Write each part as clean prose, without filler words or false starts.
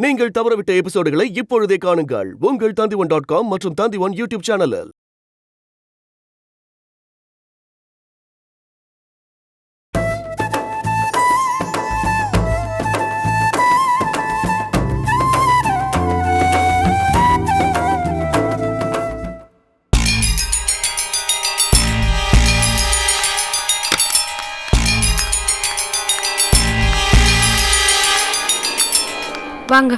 நீங்கள் தவறவிட்ட எபிசோடுகளை இப்பொழுதே காணுங்கள் உங்கள் Tandivan.com மற்றும் Tandivan யூடியூப் சேனலில். வாங்க.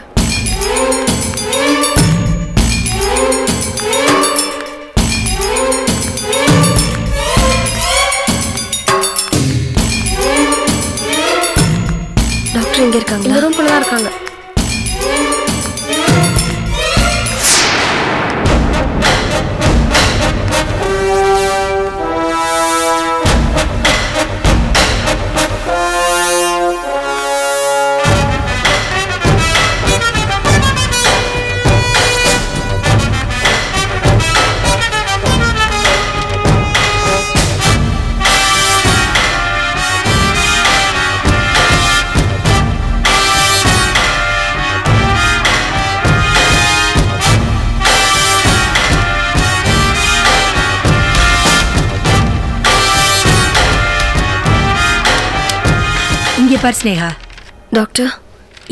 டாக்டர் எங்க இருக்காங்க? இந்த ரூம்குள்ள தான் இருக்காங்க. இங்கே பார் ஸ்னேகா. டாக்டர்,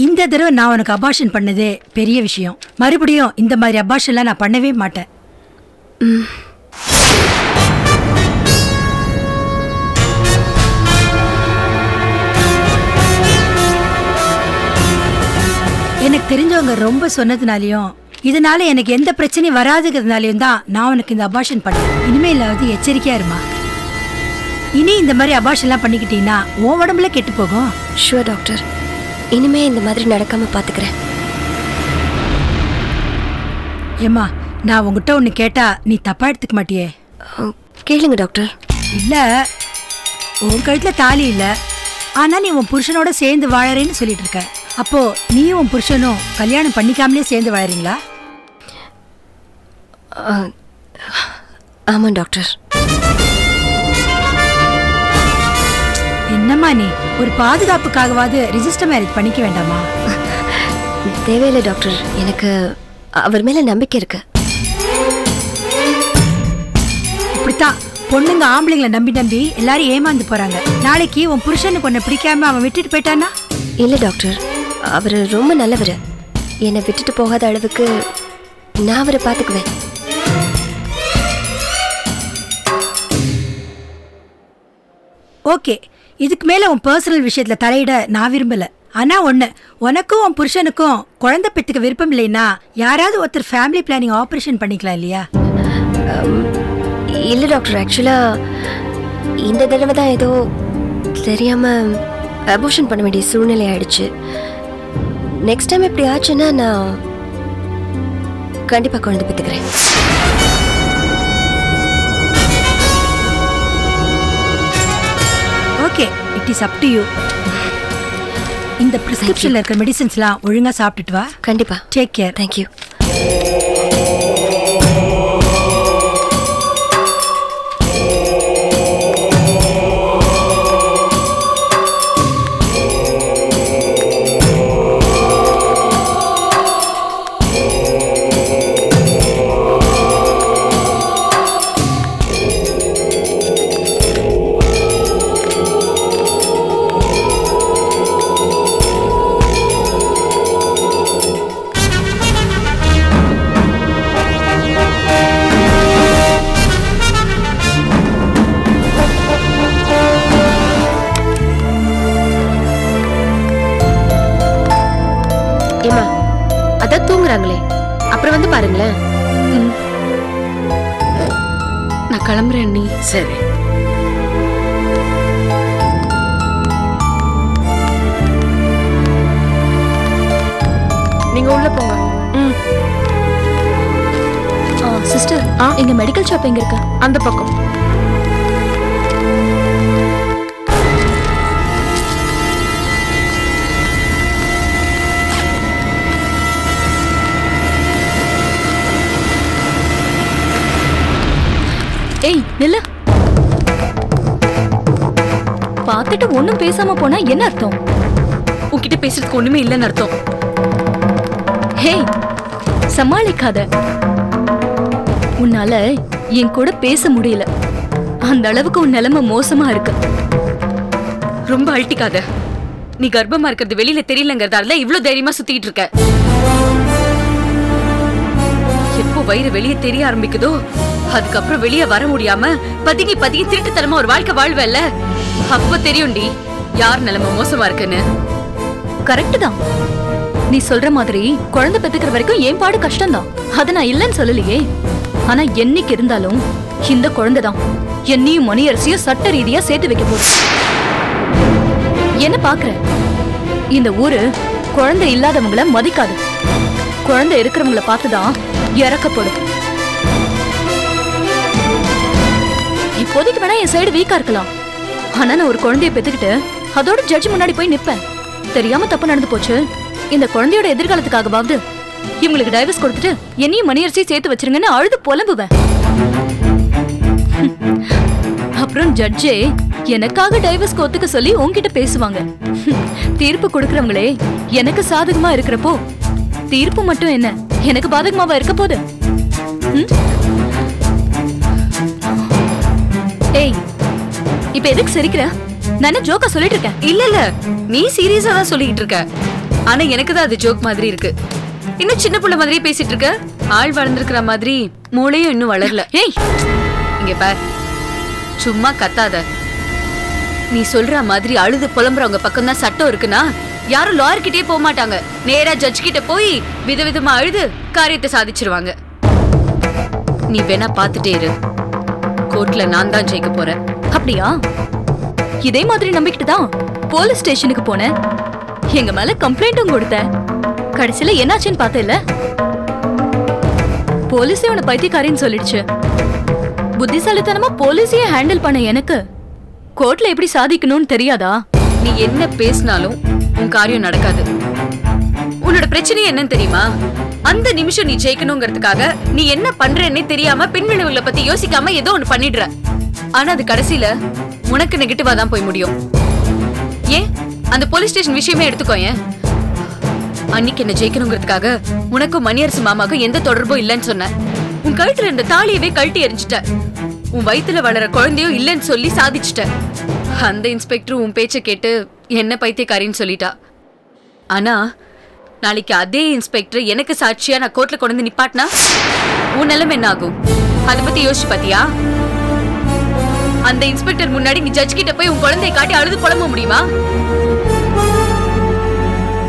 இந்த தடவை நான் உனக்கு அபார்ஷன் பண்ணதே பெரிய விஷயம். மறுபடியும் இந்த மாதிரி அபார்ஷன்லாம் நான் பண்ணவே மாட்டேன். எனக்கு தெரிஞ்சவங்க ரொம்ப சொன்னதுனாலையும் இதனால எனக்கு எந்த பிரச்சனையும் வராதுங்கிறதுனாலையும் தான் நான் உனக்கு இந்த அபார்ஷன் பண்ணேன். இனிமேலாவது எச்சரிக்கையா இருமா. இனி இந்த மாதிரி அபார்ஷன்லாம் பண்ணிக்கிட்டீங்கன்னா உன் உடம்புல கெட்டு போகும். ஷுவர் டாக்டர், இனிமே இந்த மாதிரி நடக்காம பாத்துக்கிறேன். ஏம்மா, நான் உங்ககிட்ட ஒன்று கேட்டா நீ தப்பா எடுத்துக்க மாட்டியே? கேளுங்க டாக்டர். இல்ல, உன் கழுத்துல தாலி இல்ல, ஆனா நீ உன் புருஷனோட சேர்ந்து வாழறேன்னு சொல்லிட்டு இருக்க. அப்போ நீயும் உன் புருஷனும் கல்யாணம் பண்ணிக்காமலே சேர்ந்து வாழறீங்களா? ஆமா டாக்டர். என்னம்மா நீ, ஒரு பாதுகாப்புக்காகவாது ரிஜிஸ்டர் மேரேஜ் பண்ணிக்க வேண்டாமா? தேவையில்லை டாக்டர், எனக்கு அவர் மேல நம்பிக்கை இருக்கு. இப்படித்தான் பொண்ணுங்க ஆம்பளைங்களை நம்பி நம்பி எல்லாரும் ஏமாந்து போறாங்க. நாளைக்கு உன் புருஷனுக்கு உன்னை பிடிக்காம அவன் விட்டுட்டு போயிட்டானா? இல்ல டாக்டர், அவரு ரொம்ப நல்லவர். என்னை விட்டுட்டு போகாத அளவுக்கு நான் அவரை பாத்துக்குவேன். ஓகே, இதுக்கு மேல உன் பர்சனல் விஷயத்துல தலையிட நான் விரும்பல. ஆனா ஒண்ணு, உனக்கும் உன் புருஷனுக்கும் குழந்தை பெத்துக்க விருப்பம் இல்லைன்னா யாராவது ஒருத்தர் ஃபேமிலி பிளானிங் ஆபரேஷன் பண்ணிக்கலாம் இல்லையா? இல்ல டாக்டர், ஆக்சுவலா இந்த தடவை தான் ஏதோ தெரியாம அபோர்ஷன் பண்ண வேண்டிய சூழ்நிலை ஆயிடுச்சு. நெக்ஸ்ட் டைம் இப்படி ஆச்சுன்னா நான் கண்டிப்பா குழந்தை பெத்துக்கிறேன். Okay, it is up to you. இந்த பிரிஸ்கிரிப்ஷன்ல இருக்கிற மெடிசன்ஸ்லாம் ஒழுங்கா சாப்பிட்டுட்டு வா. கண்டிப்பா. Take care. Thank you. அதான் தூங்குறாங்களே, அப்புறம் வந்து பாருங்களேன். நான் கிளம்புறேன் நீ. சரி. நீங்க உள்ள போங்க. சிஸ்டர், எங்க மெடிக்கல் ஷாப் எங்க இருக்கு? அந்த பக்கம். ஏய் நில்லு. பார்த்துட்டு ஒன்னும் பேசாம போனா என்ன அர்த்தம்? உன்கிட்ட பேசுறதுக்கு ஒண்ணுமே இல்லைன்னு அர்த்தம். ஹே, சமாளிக்காத. உன்னால என் கூட பேச முடியல. அந்த அளவுக்கு உன் நிலைமை மோசமா இருக்கு. ரொம்ப அழட்டிக்காத. நீ கர்ப்பமா இருக்கிறது வெளியில தெரியலங்கிறதால இவ்ளோ தைரியமா சுத்திட்டு இருக்க. எப்போ வயிறு வெளியே தெரிய ஆரம்பிக்குதோ அதுக்கப்புறம் வெளியே வர முடியாம பதுங்கி பதுங்கி திருட்டுத்தனமா ஒரு வாழ்க்கை வாழ்வல்ல, அப்போ தெரியும்டி யார் நிலைமை மோசமா இருக்குன்னு. கரெக்ட் தான். நீ சொல்ற மாதிரி குழந்தை பெத்துக்கிற வரைக்கும் என் பாடு கஷ்டம்தான். அதை நான் இல்லைன்னு சொல்லலையே. ஆனா என்னைக்கு இருந்தாலும் இந்த குழந்தைதான் என்னையும் மணியரசியும் சட்ட ரீதியா சேர்த்து வைக்க போகுது. என்ன பாக்குற? இந்த ஊரு குழந்தை இல்லாதவங்கள மதிக்காது. குழந்தை இருக்கிறவங்கள பார்த்துதான் இறக்கப்படும். இப்போதைக்கு வேணா என் சைடு வீக்கா இருக்கலாம். ஆனா நான் ஒரு குழந்தைய பெத்துக்கிட்டு அதோட ஜட்ஜ் முன்னாடி போய் நிப்பேன். தெரியாம தப்பு நடந்து போச்சு. இந்த குழந்தையோட எதிர்காலத்துக்காகவாவது இவங்களுக்கு டைவர்ஸ் கொடுத்துட்டு என்னையும் மணியரசியை சேர்த்து வச்சிருங்கன்னு அழுது புலம்புவேன். அப்புறம் ஜட்ஜே எனக்காக டைவர்ஸ் ஒத்துக்க சொல்லி உன்கிட்ட பேசுவாங்க. தீர்ப்பு கொடுக்கறவங்களே எனக்கு சாதகமா இருக்கிறப்போ தீர்ப்பு மட்டும் என்ன எனக்கு பாதகமாவா இருக்க போகுது? ஏய், இப்ப எதுக்கு சிரிக்கிற? நான் ஜோக்கா சொல்லிட்டு இருக்கேன். இல்ல நீ சீரியஸா தான் சொல்லிட்டு இருக்க. ஆனா எனக்கு தான் அது ஜோக் மாதிரி இருக்கு. இன்னும் சின்ன புள்ள மாதிரியே பேசிட்டு இருக்க. ஆள் வளர்ந்துருக்கிற மாதிரி மூளையும் இன்னும் வளரல. ஏய், இங்க பார், சும்மா கத்தாத. நீ சொல்ற மாதிரி அழுது புலம்புறவங்க பக்கம் தான் சட்டம் இருக்குன்னா யாரும் லாயர் கிட்டே போக மாட்டாங்க. நேரா ஜட்ஜ் கிட்ட போய் விதவிதமா அழுது காரியத்தை சாதிச்சிருவாங்க. நீ வேணா பாத்துட்டே இரு, கோர்ட்ல நான் தான் ஜெயிக்க போறேன். அப்படியா? இதே மாதிரி நம்பிக்கிட்டு தான் போலீஸ் ஸ்டேஷனுக்கு போனேன். எங்க மேல கம்ப்ளைண்ட்டும் கொடுத்தேன். கடைசியில என்னாச்சுன்னு பார்த்தேல்ல, போலீஸே உன பைத்தியக்காரின்னு சொல்லிடுச்சு. புத்திசாலித்தனமா போலீஸையே ஹேண்டில் பண்ண எனக்கு கோர்ட்ல எப்படி சாதிக்கணும்னு தெரியாதா? நீ என்ன பேசினாலும் உன் காரியம் நடக்காது. உன்னோட பிரச்சனை என்னன்னு தெரியுமா? அந்த நிமிஷம் நீ ஜெயிக்கணுங்கிறதுக்காக நீ என்ன பண்றேன்னே தெரியாம பின்விளைவுகளை பத்தி யோசிக்காம ஏதோ ஒண்ணு பண்ணிடுற. ஆனா அது கடைசியில உனக்கு நெகட்டிவா தான் போய் முடியும். ஏன் அந்த போலீஸ் ஸ்டேஷன் விஷயமே எடுத்துக்கோ. ஏன் அன்னைக்கு என்ன ஜெயிக்கணுங்கிறதுக்காக உனக்கும் மணியரசு மாமாக்கும் எந்த தொடர்பும் இல்லைன்னு சொன்ன. உன் கழுத்துல இருந்த தாலியவே கழட்டி எரிஞ்சிட்ட. உன் வயித்துல வளர குழந்தையும் இல்லைன்னு சொல்லி சாதிச்சிட்ட. அந்த இன்ஸ்பெக்டர் உன் பேச்ச கேட்டு என்ன பைத்தியக்காரின்னு சொல்லிட்டா. ஆனா நாளைக்கு அதே இன்ஸ்பெக்டர் எனக்கு சாட்சியா நான் கோர்ட்ல கொண்டு வந்து நிப்பாட்டினா உன் நிலைமை என்ன ஆகும்? அதை பத்தி யோசிச்சு பாத்தியா? அந்த இன்ஸ்பெக்டர் முன்னாடி நீ ஜட்ஜ் கிட்ட போய் உன் குழந்தையை காட்டி அழுது புலம்ப முடியுமா?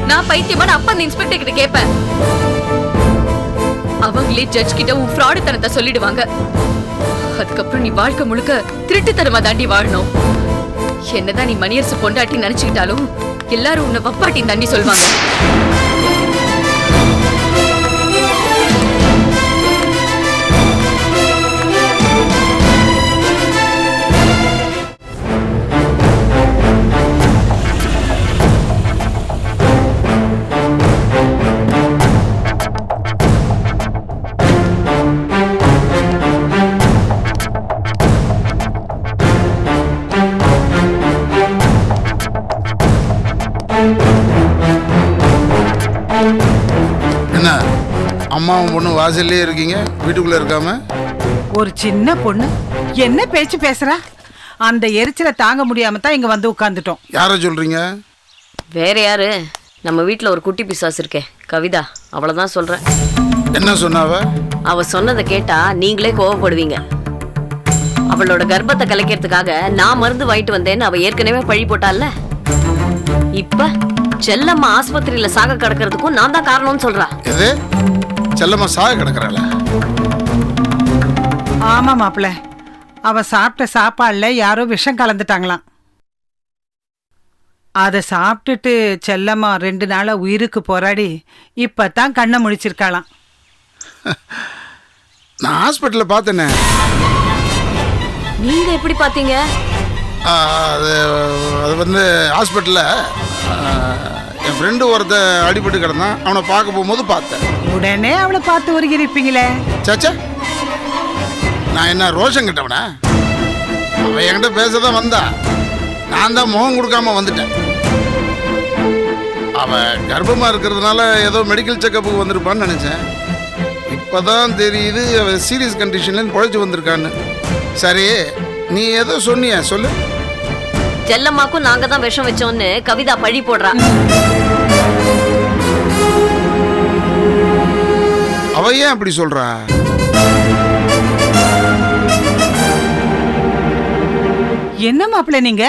நான் பைத்தியமான அப்ப அந்த இன்ஸ்பெக்டர் கிட்ட கேட்பேன். அவங்களே ஜட்ஜ் கிட்ட உன் ஃப்ராடுத்தனத்தை சொல்லிடுவாங்க. அதுக்கப்புறம் நீ வாழ்க்கை முழுக்க திருட்டுத்தனமா தாண்டி வாழணும். என்னதான் நீ மணியரசு பொண்டாட்டி நினைச்சுக்கிட்டாலும் எல்லாரும் உன்னை வப்பாட்டி தாண்டி சொல்வாங்க. என்ன அம்மாவும் பொண்ணு வாசல்லே இருக்கீங்க, வீட்டுக்குள்ள இருக்காம? ஒரு சின்ன பொண்ணு என்ன பேச்சு பேசுறா? அந்த எரிச்சலை தாங்க முடியாம தான் இங்க வந்து உட்கார்ந்துட்டோம். யார சொல்றீங்க? வேற யாரு? நம்ம வீட்டில் ஒரு குட்டி பிசாசு இருக்கே, கவிதா, அவ்வளோதான் சொல்கிறேன். என்ன சொன்னாவ? அவ சொன்னதை கேட்டா நீங்களே கோவப்படுவீங்க. அவளோட கர்ப்பத்தை கலைக்கிறதுக்காக நான் மருந்து வாங்கிட்டு வந்தேன்னு அவ ஏற்கனவே பழி போட்டால. இப்ப செல்லம்மா ஆஸ்பத்திரியில சாக கிடக்கிறதுக்கும் நான் தான் காரணம்னு சொல்றா. எது? செல்லம்மா சாக கிடக்குறாளா? ஆமா மாப்பிள்ள, அவ சாப்பிட்ட சாப்பாடுல யாரோ விஷம் கலந்துட்டாங்களாம். அதை சாப்பிட்டுட்டு செல்லம்மா 2 நாளா உயிருக்கு போராடி இப்பதான் கண்ணை முழிச்சிருக்காளாம். நான் ஹாஸ்பிட்டலில் பார்த்தேனே. நீங்க எப்படி பாத்தீங்க? அது வந்து ஹாஸ்பிட்டலில் என் ஃப்ரெண்டு ஒருத்த அடிபட்டு கிடந்தான். அவனை பார்க்க போகும்போது பார்த்தேன். உடனே அவளை பார்த்து உருகிருப்பீங்களே. சாச்சா, நான் என்ன ரோஷம் கிட்டவனா? அவன் என்கிட்ட பேசதான் வந்தா, நான் தான் முகம் கொடுக்காம வந்துட்டேன். அவன் கர்ப்பமாக இருக்கிறதுனால ஏதோ மெடிக்கல் செக்கப்புக்கு வந்திருப்பான்னு நினச்சேன். இப்போதான் தெரியுது அவன் சீரியஸ் கண்டிஷன்ல பொழைச்சி வந்திருக்கான்னு. சரி, நீ ஏதோ சொன்னிய சொல்லு. செல்லம்மாக்கும் நாங்க தான் விஷம் வச்சோன்னு கவிதா பழி போடுறா. அவ ஏன் அப்படி சொல்றா? என்ன மாப்பிள்ள நீங்க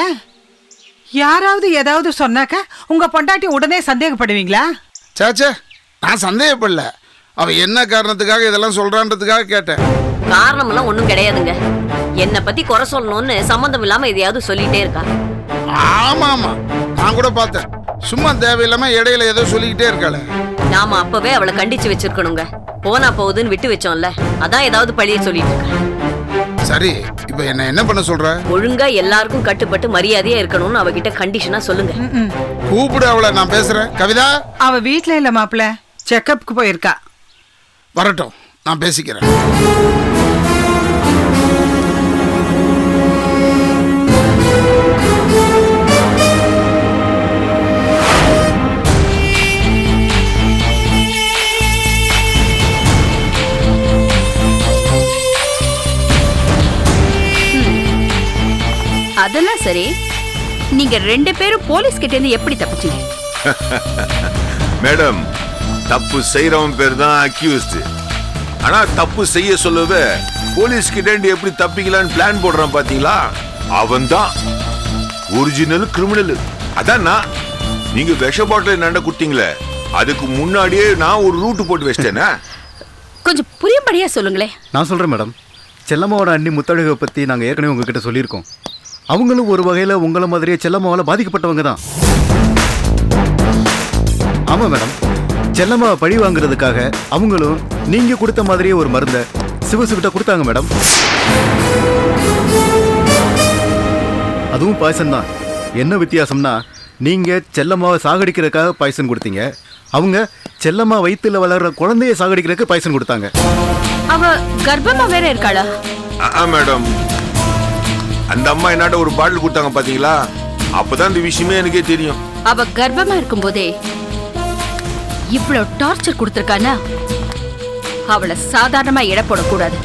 யாராவது ஏதாவது சொன்னாக்க உங்க பொண்டாட்டி உடனே சந்தேகப்படுவீங்களா? சாச்சா, நான் சந்தேகப்படல. அவ என்ன காரணத்துக்காக இதெல்லாம் சொல்றான்றதுக்காக கேட்டேன். காரணம் எல்லாம் ஒண்ணும் கிடையாதுங்க. என்ன பத்தி குறை சொல்லணும்னு சம்பந்தம் இல்லாம எதையாவது சொல்லிட்டே இருக்கா. ஆமா ஆமா, நான் கூட பார்த்தேன். சும்மா தேவையில்லாம இடையில ஏதோ சொல்லிக்கிட்டே இருக்காள. நாம அப்பவே அவளை கண்டிச்சு வச்சிருக்கணுங்க. போனா போகுதுன்னு விட்டு வச்சோம்ல, அதான் ஏதாவது பழிய சொல்லிட்டு இருக்கா. சரி, இப்ப என்ன பண்ண சொல்ற? ஒழுங்கா எல்லாருக்கும் கட்டுப்பட்டு மரியாதையா இருக்கணும்னு அவகிட்ட கண்டிஷனா சொல்லுங்க. கூப்பிடு அவளை, நான் பேசுறேன். கவிதா, அவ வீட்ல இல்ல மாப்பிள்ள, செக்கப்புக்கு போயிருக்கா. வரட்டும், நான் பேசிக்கிறேன். அதெல்லாம் சரி, நீங்க 2 பேரும் போலீஸ் கிட்ட இருந்து எப்படி தப்பிச்சீங்க? மேடம், தப்பு செய்யறவன் பேர் தான் அக்யூஸ்ட். ஆனா தப்பு செய்ய சொல்லவே போலீஸ் கிட்ட எப்படி தப்பிக்கலான்னு பிளான் போடுறான் பாத்தீங்களா? அவன் தான் ஒரிஜினல் கிரிமினல். அதான் நான். நீங்க விஷ பாட்டில் நண்ட குட்டிங்களே, அதுக்கு முன்னாடியே நான் ஒரு ரூட் போட்டு வச்சிட்டேனா? கொஞ்சம் புரியும்படியா சொல்லுங்களேன். நான் சொல்றேன் மேடம். செல்லம்மாவோட அண்ணி முத்தழகை பத்தி நாங்க ஏற்கனவே உங்ககிட்ட சொல்லியிருக்கோம். அவங்களும் ஒரு வகையில உங்களை மாதிரியே செல்லம்மாவால பாதிக்கப்பட்டவங்க தான். ஆமா மேடம், செல்லம்மாவை பழி வாங்குறதுக்காக அவங்களும் நீங்க கொடுத்த மாதிரியே ஒரு மருந்தை சிவசுகிட்ட கொடுத்தாங்க மேடம். அதுவும் பாய்சன் தான். என்ன வித்தியாசம்னா, நீங்க செல்லம்மாவை சாகடிக்கிறதுக்காக பாய்சன் கொடுத்தீங்க, அவங்க செல்லம்மா வயிற்றுல வளர்ற குழந்தைய சாகடிக்கிறதுக்கு பாய்சன் கொடுத்தாங்க. அவ கர்ப்பமா வேற இருக்காளா? மேடம், அந்த அம்மா என்னாட்ட ஒரு பாட்டில் கொடுத்தாங்க பாத்தீங்களா? அப்பதான் இந்த விஷயமே எனக்கே தெரியும். அவ கர்ப்பமா இருக்கும் போதே இவ்வளவு டார்ச்சர் கொடுத்திருக்கானா, அவளை சாதாரணமா எடை போடக்கூடாது.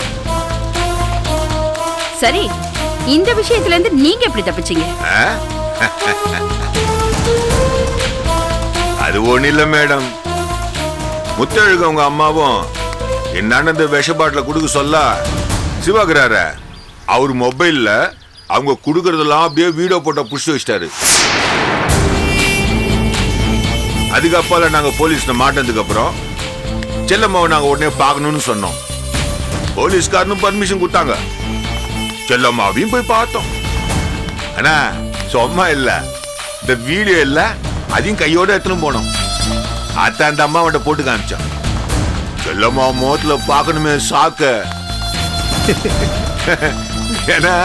சரி, இந்த விஷயத்துல இருந்து நீங்க எப்படி தப்பிச்சீங்க? அது ஒண்ணு இல்ல மேடம். முத்தழகு அவங்க அம்மாவும் என்ன இந்த விஷ பாட்டில கொடுக்க சொல்ல சிவாகிறார அவர் மொபைல்ல அவங்க குடுக்கறதெல்லாம் அப்படியே வீடியோ போட்டோ புடிச்சு வச்சிட்டாரு. அதுக்கப்பால நாங்க போலீஸ்ல மாட்டதுக்கு அப்புறம் செல்லம்மாவை நாங்க உடனே பார்க்கணும்னு சொன்னோம். போலீஸ்காரனும் பர்மிஷன் கொடுத்தாங்க. செல்லம்மாவையும் போய் பார்த்தோம். ஆனா சும்மா இல்ல, இந்த வீடியோ இல்ல, அதையும் கையோட எடுத்துன்னு போனோம். அத்த அந்த அம்மாவட்ட போட்டு காமிச்சோம். செல்லம்மா முகத்துல பார்க்கணுமே சாக்க. ஏன்னா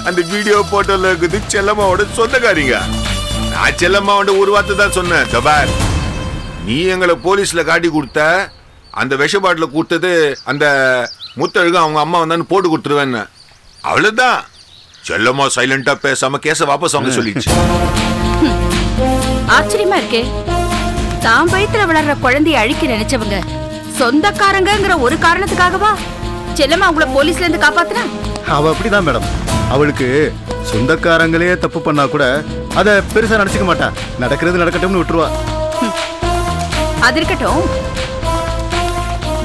அந்த வீடியோ போட்டோல இருக்குது செல்லம்மாவோட சொந்தக்காரிங்க. நான் செல்லம்மாவோட ஒரு வார்த்தை தான் சொன்னேன், தபார் நீ எங்களை போலீஸ்ல காட்டி கொடுத்த அந்த விஷ பாட்டில கொடுத்தது அந்த முத்தழகு அவங்க அம்மா வந்தான்னு போட்டு கொடுத்துருவேன்னு. அவ்வளவுதான். செல்லம்மா சைலண்டா பேசாம கேஸ வாபஸ் வாங்க சொல்லிச்சு. ஆச்சரியமா இருக்கே, தான் வயித்துல வளர்ற குழந்தைய அழிக்க நினைச்சவங்க சொந்தக்காரங்கிற ஒரு காரணத்துக்காகவா செல்லம்மா அவங்கள போலீஸ்ல இருந்து காப்பாத்துனா? அவ அப்படிதான் மேடம். அவளுக்கு சொந்தக்காரங்களே தப்பு பண்ணா கூட அதை பெருசா நினைச்சுக்க மாட்டா. நடக்கிறது நடக்கட்டும்னு விட்டுருவா. அது இருக்கட்டும்,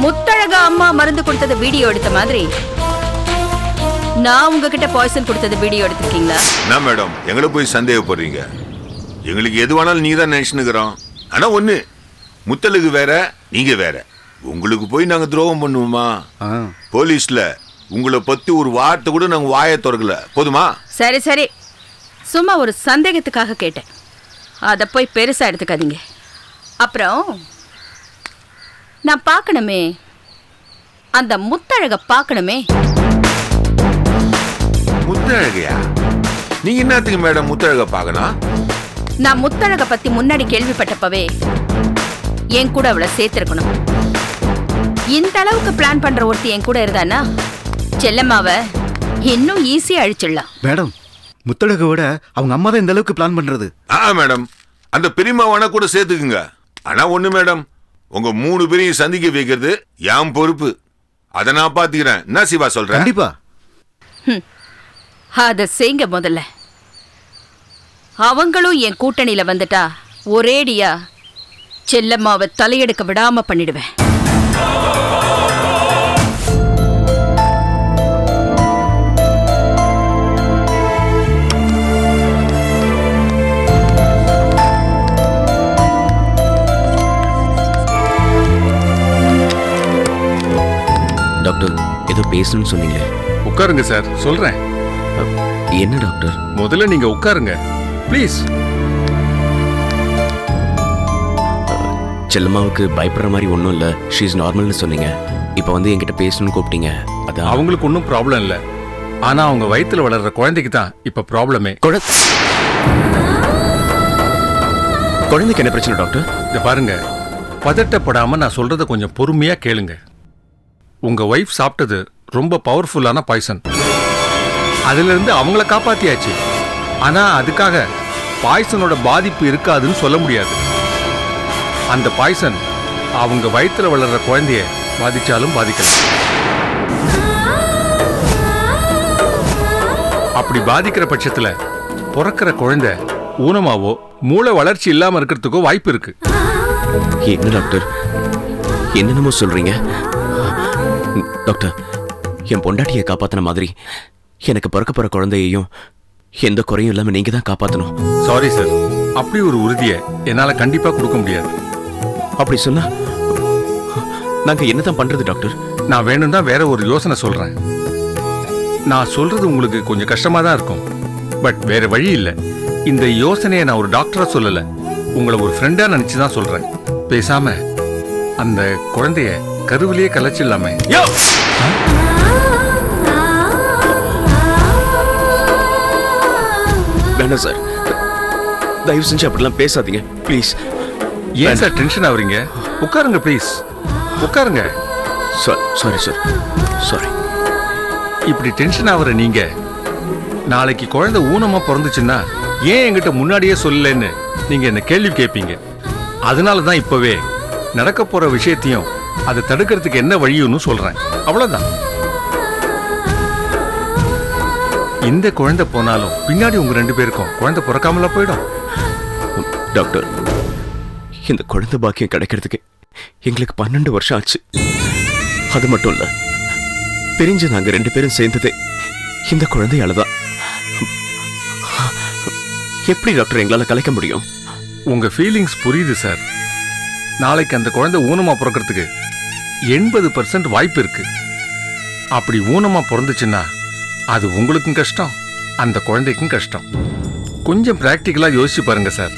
முத்தழகா அம்மா மருந்து கொடுத்தது வீடியோ எடுத்த மாதிரி நான் உங்ககிட்ட பாய்சன் கொடுத்தது வீடியோ எடுத்திருக்கீங்களா? என்ன மேடம் எங்களை போய் சந்தேகப்படுறீங்க? எங்களுக்கு எது வேணாலும் நீ தான் நினைச்சுக்கிறோம். ஆனா ஒண்ணு, முத்தழகு வேற, நீங்க வேற. உங்களுக்கு போய் நாங்க துரோகம் பண்ணுவோமா? போலீஸ்ல உங்களை பத்தி ஒரு வார்த்தை கூட நாங்க வாயை திறக்கல, போதுமா? சரி சரி, சும்மா ஒரு சந்தேகத்துக்காக கேட்டேன். அதை போய் பெருசா எடுத்துக்காதீங்க. அப்புறம் நான் பார்க்கணுமே, அந்த முத்தழக பார்க்கணுமே. முத்தழகையா? நீங்க என்னத்துக்கு மேடம் முத்தழக பார்க்கணும்? நான் முத்தழக பத்தி முன்னாடி கேள்விப்பட்டப்பவே என் கூட அவளை சேர்த்திருக்கணும். இந்த அளவுக்கு பிளான் பண்ற ஒருத்தி என் கூட இருந்தானா செல்லம்மாவை இன்னும் ஈஸியா அழிச்சிடலாம். மேடம், முத்தழகை விட அவங்க அம்மா தான் இந்த அளவுக்கு பிளான் பண்றது. மேடம், அந்த பெரியம்மா வேணா கூட சேர்த்துக்குங்க. ஆனா ஒண்ணு மேடம், உங்க 3 பேரையும் சந்திக்க வைக்கிறது என் பொறுப்பு. அதை நான் பாத்துக்கிறேன். என்ன சிவா சொல்றேன்? கண்டிப்பா. அத செய்ங்க முதல்ல. அவங்களும் என் கூட்டணியில வந்துட்டா ஒரேடியா செல்லம்மாவை தலையெடுக்க விடாம பண்ணிடுவேன். டாக்டர், ஏதோ பேசணும்னு சொன்னீங்களே. உட்காருங்க சார், சொல்றேன். என்ன டாக்டர்? முதல்ல நீங்க உட்காருங்க ப்ளீஸ். செல்லம்மாவுக்கு பயப்படுற மாதிரி ஒன்றும் இல்லை, ஷீ இஸ் நார்மல்னு சொன்னீங்க. இப்போ வந்து என்கிட்ட பேசணும்னு கூப்பிட்டீங்க. அதான். அவங்களுக்கு ஒன்றும் ப்ராப்ளம் இல்லை, ஆனா அவங்க வயித்துல வளர்ற குழந்தைக்கு தான் இப்ப ப்ராப்ளமே. குழந்தைக்கு என்ன பிரச்சனை டாக்டர்? இத பாருங்க, பதட்டப்படாம நான் சொல்றத கொஞ்சம் பொறுமையா கேளுங்க. உங்க ஒய்ஃப் சாப்பிட்டது ரொம்ப பவர்ஃபுல்லான பாய்சன். அதுல இருந்து அவங்கள காப்பாத்தியாச்சு. ஆனா அதுக்காக பாய்சனோட பாதிப்பு இருக்காதுன்னு சொல்ல முடியாது. அந்த பாய்சன் அவங்க வயித்துல வளர்ற குழந்தைய பாதிச்சாலும் பாதிக்கலாம். அப்படி பாதிக்கிற பட்சத்துல பிறக்கிற குழந்தை ஊனமாவோ மூளை வளர்ச்சி இல்லாம இருக்கிறதுக்கோ வாய்ப்பு இருக்கு. என்ன டாக்டர் என்னென்னமோ சொல்றீங்க? டாக்டர், என் பொண்டாட்டியை காப்பாத்தின மாதிரி எனக்கு பிறக்க போற குழந்தையையும் எந்த குறையும் இல்லாம நீங்க தான் காப்பாத்தணும். சாரி சார், அப்படி ஒரு உறுதியை என்னால கண்டிப்பா கொடுக்க முடியாது. அப்படி சொன்னா நாங்க என்னதான் பண்றது டாக்டர்? நான் வேணும் தான் வேற ஒரு யோசனை சொல்றேன். நான் சொல்றது உங்களுக்கு கொஞ்சம் கஷ்டமா தான் இருக்கும், பட் வேற வழி இல்லை. இந்த யோசனையை நான் ஒரு டாக்டரா சொல்லல, உங்களை ஒரு ஃப்ரெண்டா நினைச்சு தான் சொல்றேன். பேசாம அந்த குழந்தைய கருவிலேயே கலைச்சிடலாமே. வேண்டாம் சார், தயவு செஞ்சு அப்படிலாம் பேசாதீங்க ப்ளீஸ். ஏன் சார் டென்ஷன் ஆகுறீங்க? உட்காருங்க ப்ளீஸ், உட்காருங்க. Sorry sir, sorry. இப்படி டென்ஷன் ஆகுற நீங்க நாளைக்கு குழந்தை ஊனமா பிறந்துச்சுன்னா ஏன் என்கிட்ட முன்னாடியே சொல்லலன்னு நீங்க என்ன கேள்வி கேட்பீங்க. அதனால தான் இப்பவே நடக்க போற விஷயத்தையும் அதை தடுக்கிறதுக்கு என்ன வழியும்னு சொல்றேன். அவ்வளவுதான். இந்த குழந்தை போனாலும் பின்னாடி உங்க 2 பேருக்கும் குழந்தை பிறக்காமல போயிடும். டாக்டர், இந்த குழந்தை பாக்கியம் கிடைக்கிறதுக்கு எங்களுக்கு 12 வருஷம் ஆச்சு. அது மட்டும் இல்ல, பிரிஞ்சு நாங்க 2 பேரும் சேர்ந்ததே இந்த குழந்தையாலதான். எப்படி டாக்டர் எங்களால கலைக்க முடியும்? உங்க ஃபீலிங்ஸ் புரியுது சார். நாளைக்கு அந்த குழந்தை ஊனமா பிறக்கிறதுக்கு 80% வாய்ப்பு இருக்கு. அப்படி ஊனமா பிறந்துச்சுன்னா அது உங்களுக்கும் கஷ்டம், அந்த குழந்தைக்கும் கஷ்டம். கொஞ்சம் பிராக்டிக்கலா யோசிச்சு பாருங்க சார்,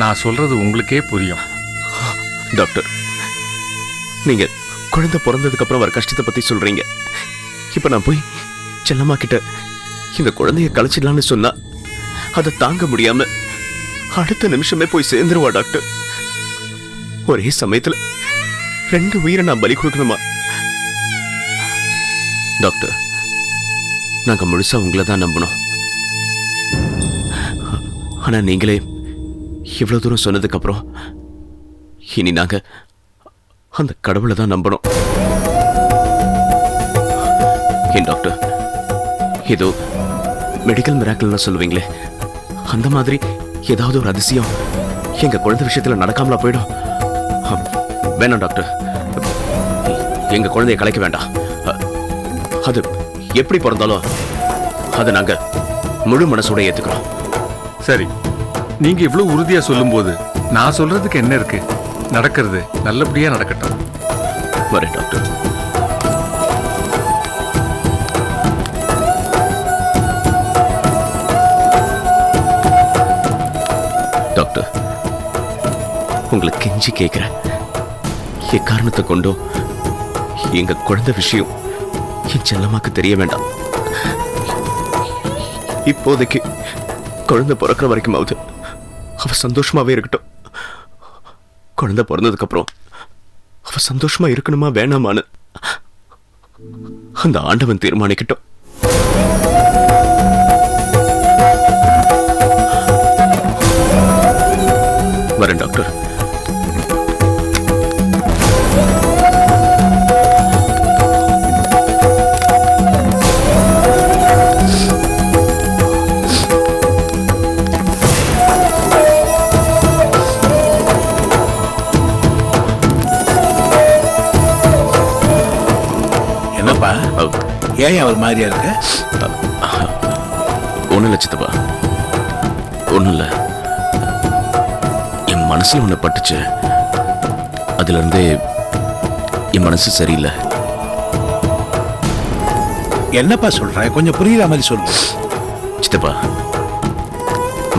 நான் சொல்றது உங்களுக்கே புரியும். டாக்டர், நீங்க குழந்தை பிறந்ததுக்கு அப்புறம் வர கஷ்டத்தை பத்தி சொல்றீங்க. இப்ப நான் போய் செல்லம்மா கிட்ட இந்த குழந்தைய கலைச்சிடலான்னு சொன்னா அதை தாங்க முடியாம அடுத்த நிமிஷமே போய் சேர்ந்துருவா டாக்டர். ஒரே சமயத்துல 2 உயிரை நான் பலி கொடுக்கணுமா? டாக்டர், நாங்க முழுசா உங்களை தான் நம்பணும். ஆனா நீங்களே இவ்வளவு தூரம் சொன்னதுக்கு அப்புறம் இனி நாங்க அந்த கடவுளை தான் நம்பணும். ஏன் டாக்டர், ஏதோ மெடிக்கல் மிராக்கிள்னு சொல்லுவீங்களே, அந்த மாதிரி ஏதாவது ஒரு அதிசயம் எங்க குழந்தை விஷயத்துல நடக்காமலா போயிடும்? வேணாம் டாக்டர், எங்க குழந்தைய கலைக்க வேண்டாம். அது எப்படி பிறந்தாலும் அதை நாங்க முழு மனசோட ஏத்துக்கிறோம். சரி, நீங்க இவ்வளவு உறுதியா சொல்லும்போது நான் சொல்றதுக்கு என்ன இருக்கு? நடக்கிறது நல்லபடியா நடக்கட்டும். வரேன் டாக்டர். டாக்டர், உங்களை கெஞ்சி கேட்கிறேன், எக்காரணத்தை கொண்டோ எங்க குழந்தை விஷயம் என் செல்லம்மாக்கு தெரிய வேண்டாம். இப்போதைக்கு குழந்தை பிறக்கிற வரைக்குமாவது அவ சந்தோஷமாவே இருக்கட்டும். குழந்தை பிறந்ததுக்கு அப்புறம் அவ சந்தோஷமா இருக்கணுமா வேணாமான்னு அந்த ஆண்டவன் தீர்மானிக்கட்டும். வரேன் டாக்டர். என்னப்பா ஏன் அவர் மாதிரியா இருக்க? ஒன்றும் இல்லை சித்தப்பா, ஒன்றும் இல்லை. என் மனசில் ஒன்று பட்டுச்சு, அதுலேருந்தே என் மனசு சரியில்லை. என்னப்பா சொல்ற? கொஞ்சம் புரியுற மாதிரி சொல்லு. சித்தப்பா,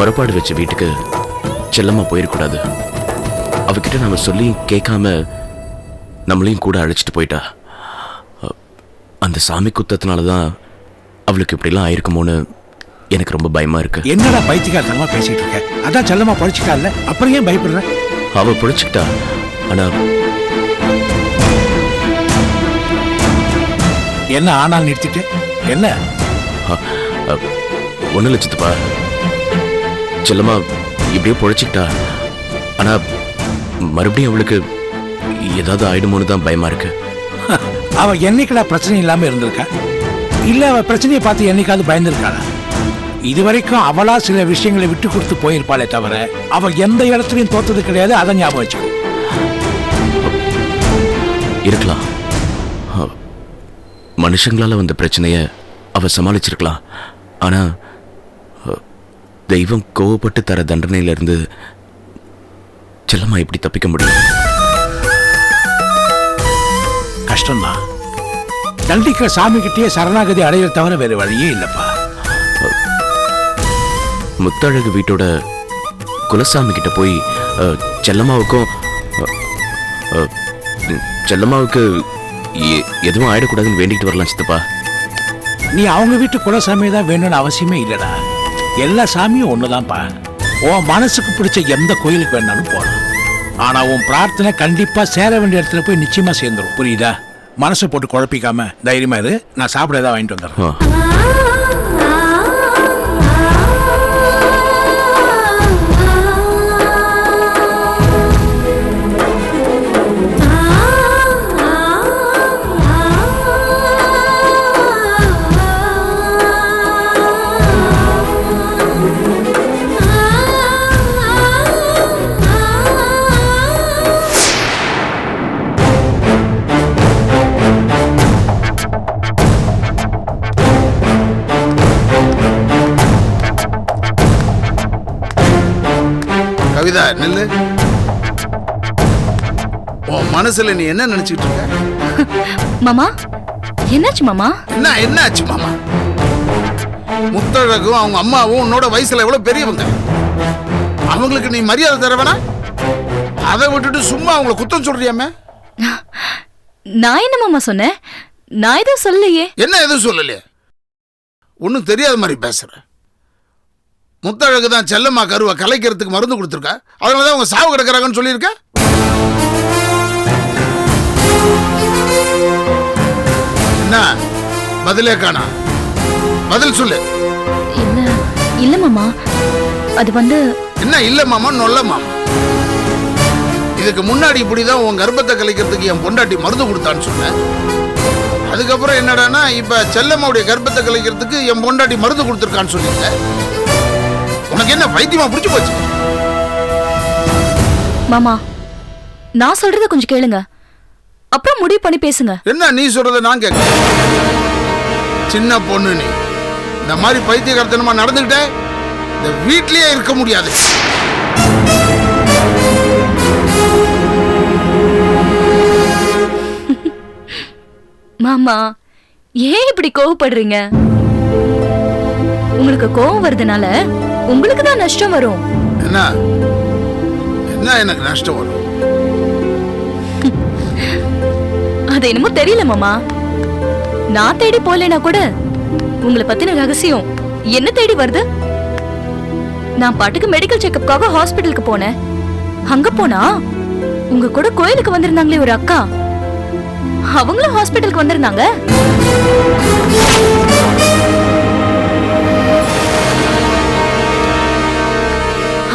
மறுபாடு வச்ச வீட்டுக்கு செல்லம்மா போயிடக்கூடாது. அவகிட்ட நம்ம சொல்லி கேட்காம நம்மளையும் கூட அழைச்சிட்டு போயிட்டா. அந்த சாமி குத்தத்தினால தான் அவளுக்கு இப்படிலாம் ஆயிருக்குமோன்னு எனக்கு ரொம்ப பயமா இருக்கு. என்னடா பைத்தியக்காரத்தனமா பேசிட்டு இருக்க? அதான் செல்லம்மா பழிச்சுட்டால, அப்புறம் ஏன் பயப்படுற? அவ பிடிச்சிக்கிட்டா, ஆனா என்ன ஆனால் நிறுத்திட்டு என்ன? ஒன்றும் இல்லை சித்தப்பா, செல்லம்மா இப்படியே பிழைச்சிக்கிட்டா, ஆனா மறுபடியும் அவளுக்கு ஏதாவது ஆயிடுமோன்னு தான் பயமா இருக்கு. அவ என்னைக்கடா பிரச்சனை இல்லாம இருந்திருக்கா? இல்ல அவ பிரச்சனையை பார்த்து என்னைக்காவது பயந்துருக்காளா? இதுவரைக்கும் அவளா சில விஷயங்களை விட்டு கொடுத்து போயிருப்பாளே தவிர அவ எந்த இடத்துலையும் தோத்தது கிடையாது. அதை ஞாபகம் வச்சுக்கோ. இருக்கலாம், மனுஷங்களால வந்த பிரச்சனைய அவ சமாளிச்சிருக்கலாம். ஆனா தெய்வம் கோவப்பட்டு தர தண்டனையில இருந்து செல்லம்மா இப்படி தப்பிக்க முடியும்? கஷ்டம்தான். தண்டிக்கிற சாமி கிட்டே சரணாகதி அடையிற தவிர வேற வழியே இல்லப்பா. முத்தழகு வீட்டோட குலசாமி கிட்ட போய் செல்லம்மாவுக்கும் செல்லம்மாவுக்கு எதுவும் ஆயிடக்கூடாதுன்னு வேண்டிட்டு வரலாம் சித்தப்பா. நீ அவங்க வீட்டு குலசாமி தான் வேணும்னு அவசியமே இல்லடா. எல்லா சாமியும் ஒண்ணுதான்ப்பா. உன் மனசுக்கு பிடிச்ச எந்த கோயிலுக்கு வேணாலும் போகலாம். ஆனா உன் பிரார்த்தனை கண்டிப்பா சேர வேண்டிய இடத்துல போய் நிச்சயமா சேர்ந்துரும். புரியுதா? மனசை போட்டு குழப்பிக்காம தைரியமா இரு. நான் சாப்பிட ஏதாவது வாங்கிட்டு வந்துடுறேன். கவிதா, நெல்லு. உன் மனசுல நீ என்ன நினைச்சிட்டு இருக்க? மாமா, என்னாச்சு மாமா? என்னாச்சு மாமா? முத்தழகும் அவங்க அம்மாவும் உன்னோட வயசுல எவ்வளவு பெரியவங்க. அவங்களுக்கு நீ மரியாதை தரவேனா? அதை விட்டுட்டு சும்மா அவங்களை குத்தம் சொல்றியாமே? நான் என்ன மாமா சொன்னேன்? நான் எதுவும் சொல்லலையே. என்ன எதுவும் சொல்லலையே? ஒன்னும் தெரியாத மாதிரி பேசுற. முத்தழகு தான் செல்லம்மா கருவை கலைக்கிறதுக்கு மருந்து கொடுத்துருக்கா. அதனாலதான் அவங்க சாவு கிடக்குறாங்கன்னு சொல்லியிருக்க. என்ன பதிலே காணா? பதில் சொல்லு. இல்ல மாமா, அது வந்து என்ன இல்ல மாமா நொல்ல மாமா? இதுக்கு முன்னாடி இப்படிதான் உன் கர்ப்பத்தை கலைக்கிறதுக்கு என் பொண்டாட்டி மருந்து கொடுத்தான்னு சொன்னேன். அதுக்கப்புறம் என்னடானா இப்ப செல்லம்மாவுடைய கர்ப்பத்தை கலைக்கிறதுக்கு என் பொண்டாட்டி மருந்து கொடுத்துருக்கான்னு சொல்லியிருக்க. உனக்கு என்ன பைத்தியமா பிடிச்சு போச்சு? மாமா, நான் சொல்றத கொஞ்சம் கேளுங்க, அப்புறம் முடிவு பண்ணி பேசுங்க. என்ன நீ சொல்றத நான் கேட்க? சின்ன பொண்ணு நீ. இந்த மாதிரி பைத்தியக்காரத்தனமா நடந்துகிட்ட இந்த வீட்லயே இருக்க முடியாது. மாமா, ஏன் இப்படி கோவப்படுறீங்க? உங்களுக்கு கோவம் வருதுனால உங்களுக்கு தான் நஷ்டம் வரும். என்ன என்ன எனக்கு நஷ்டம் வரும்? அது என்னமோ தெரியல மாமா. நான் தேடி போலேனா கூட உங்களை பத்தின ரகசியம் என்ன தேடி வருது. நான் பாட்டுக்கு மெடிக்கல் செக்கப்காக ஹாஸ்பிட்டலுக்கு போனேன். அங்க போனா உங்க கூட கோயிலுக்கு வந்திருந்தாங்களே ஒரு அக்கா, அவங்களும் ஹாஸ்பிட்டலுக்கு வந்திருந்தாங்க.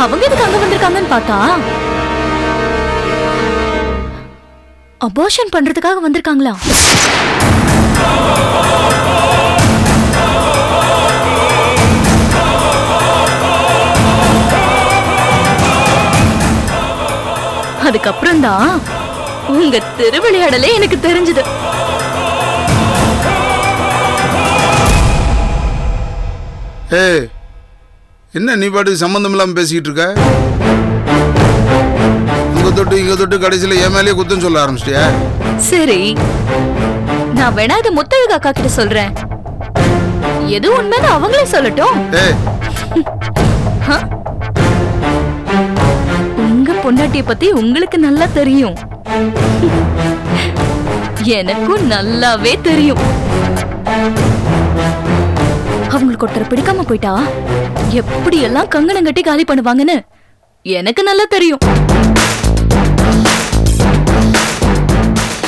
அவங்க எதுக்கு அங்க வந்திருக்காங்கன்னு பார்த்தா அபார்ஷன் பண்றதுக்காக வந்திருக்காங்களா? அதுக்கப்புறம் தான் உங்க திருவிளையாடலே எனக்கு தெரிஞ்சது. ஏய், என்ன நீ பாட்டுக்கு சம்பந்தம் இல்லாம பேசிக்கிட்டு இருக்க? இங்க தொட்டு கடைசியில என் மேலேயே குத்தம் சொல்ல ஆரம்பிச்சிட்டியா? சரி, நான் வேணா இதை முத்தழகு அக்கா கிட்ட சொல்றேன். எது உண்மைன்னு அவங்களே சொல்லட்டும். உங்க பொண்டாட்டிய பத்தி உங்களுக்கு நல்லா தெரியும், எனக்கும் நல்லாவே தெரியும். அவங்களுக்கு ஒருத்தர் பிடிக்காம போயிட்டா எப்படி எல்லாம் கங்கணம் கட்டி காலி பண்ணுவாங்கன்னு எனக்கு நல்லா தெரியும்.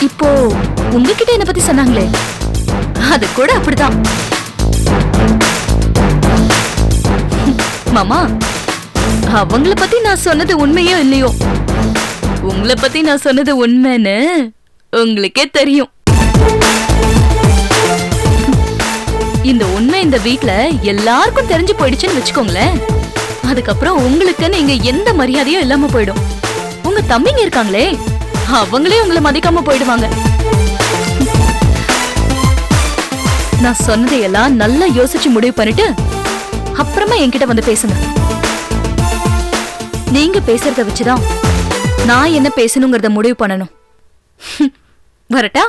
இப்போ உங்ககிட்ட என்ன பத்தி சொன்னாங்களே, அது கூட அப்படிதான். மாமா, அவங்கள பத்தி நான் சொன்னது உண்மையோ இல்லையோ, உங்களை பத்தி நான் சொன்னது உண்மைன்னு உங்களுக்கே தெரியும். இந்த உண்மை இந்த வீட்ல எல்லாருக்கும் தெரிஞ்சு போயிடுச்சுன்னு வச்சுக்கோங்களேன். அதுக்கப்புறம் உங்களுக்கு நீங்க எந்த மரியாதையும் இல்லாம போயிடும். உங்க தம்பிங்க இருக்காங்களே, அவங்களே உங்களை மதிக்காம போயிடுவாங்க. நான் சொன்னதையெல்லாம் நல்லா யோசிச்சு முடிவு பண்ணிட்டு அப்புறமா என்கிட்ட வந்து பேசுங்க. நீங்க பேசுறத வச்சுதான் நான் என்ன பேசணுங்கிறத முடிவு பண்ணணும். வரட்டா?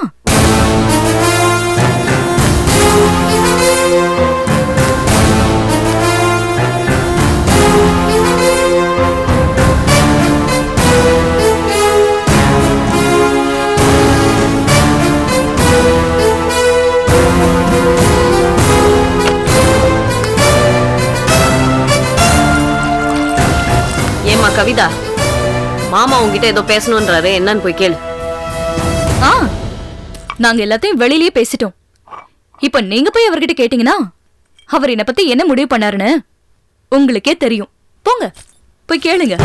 ஏமா கவிதா, மாமா உங்ககிட்ட ஏதோ பேசணும்ன்றாரு, என்னன்னு போய் கேளு. நாங்க எல்லாத்தையும் வெளியிலேயே பேசிட்டோம். இப்ப நீங்க போய் அவர்கிட்ட கேட்டீங்கன்னா அவர் என்ன பத்தி என்ன முடிவு பண்ணாருன்னு உங்களுக்கே தெரியும். போங்க போய் கேளுங்க.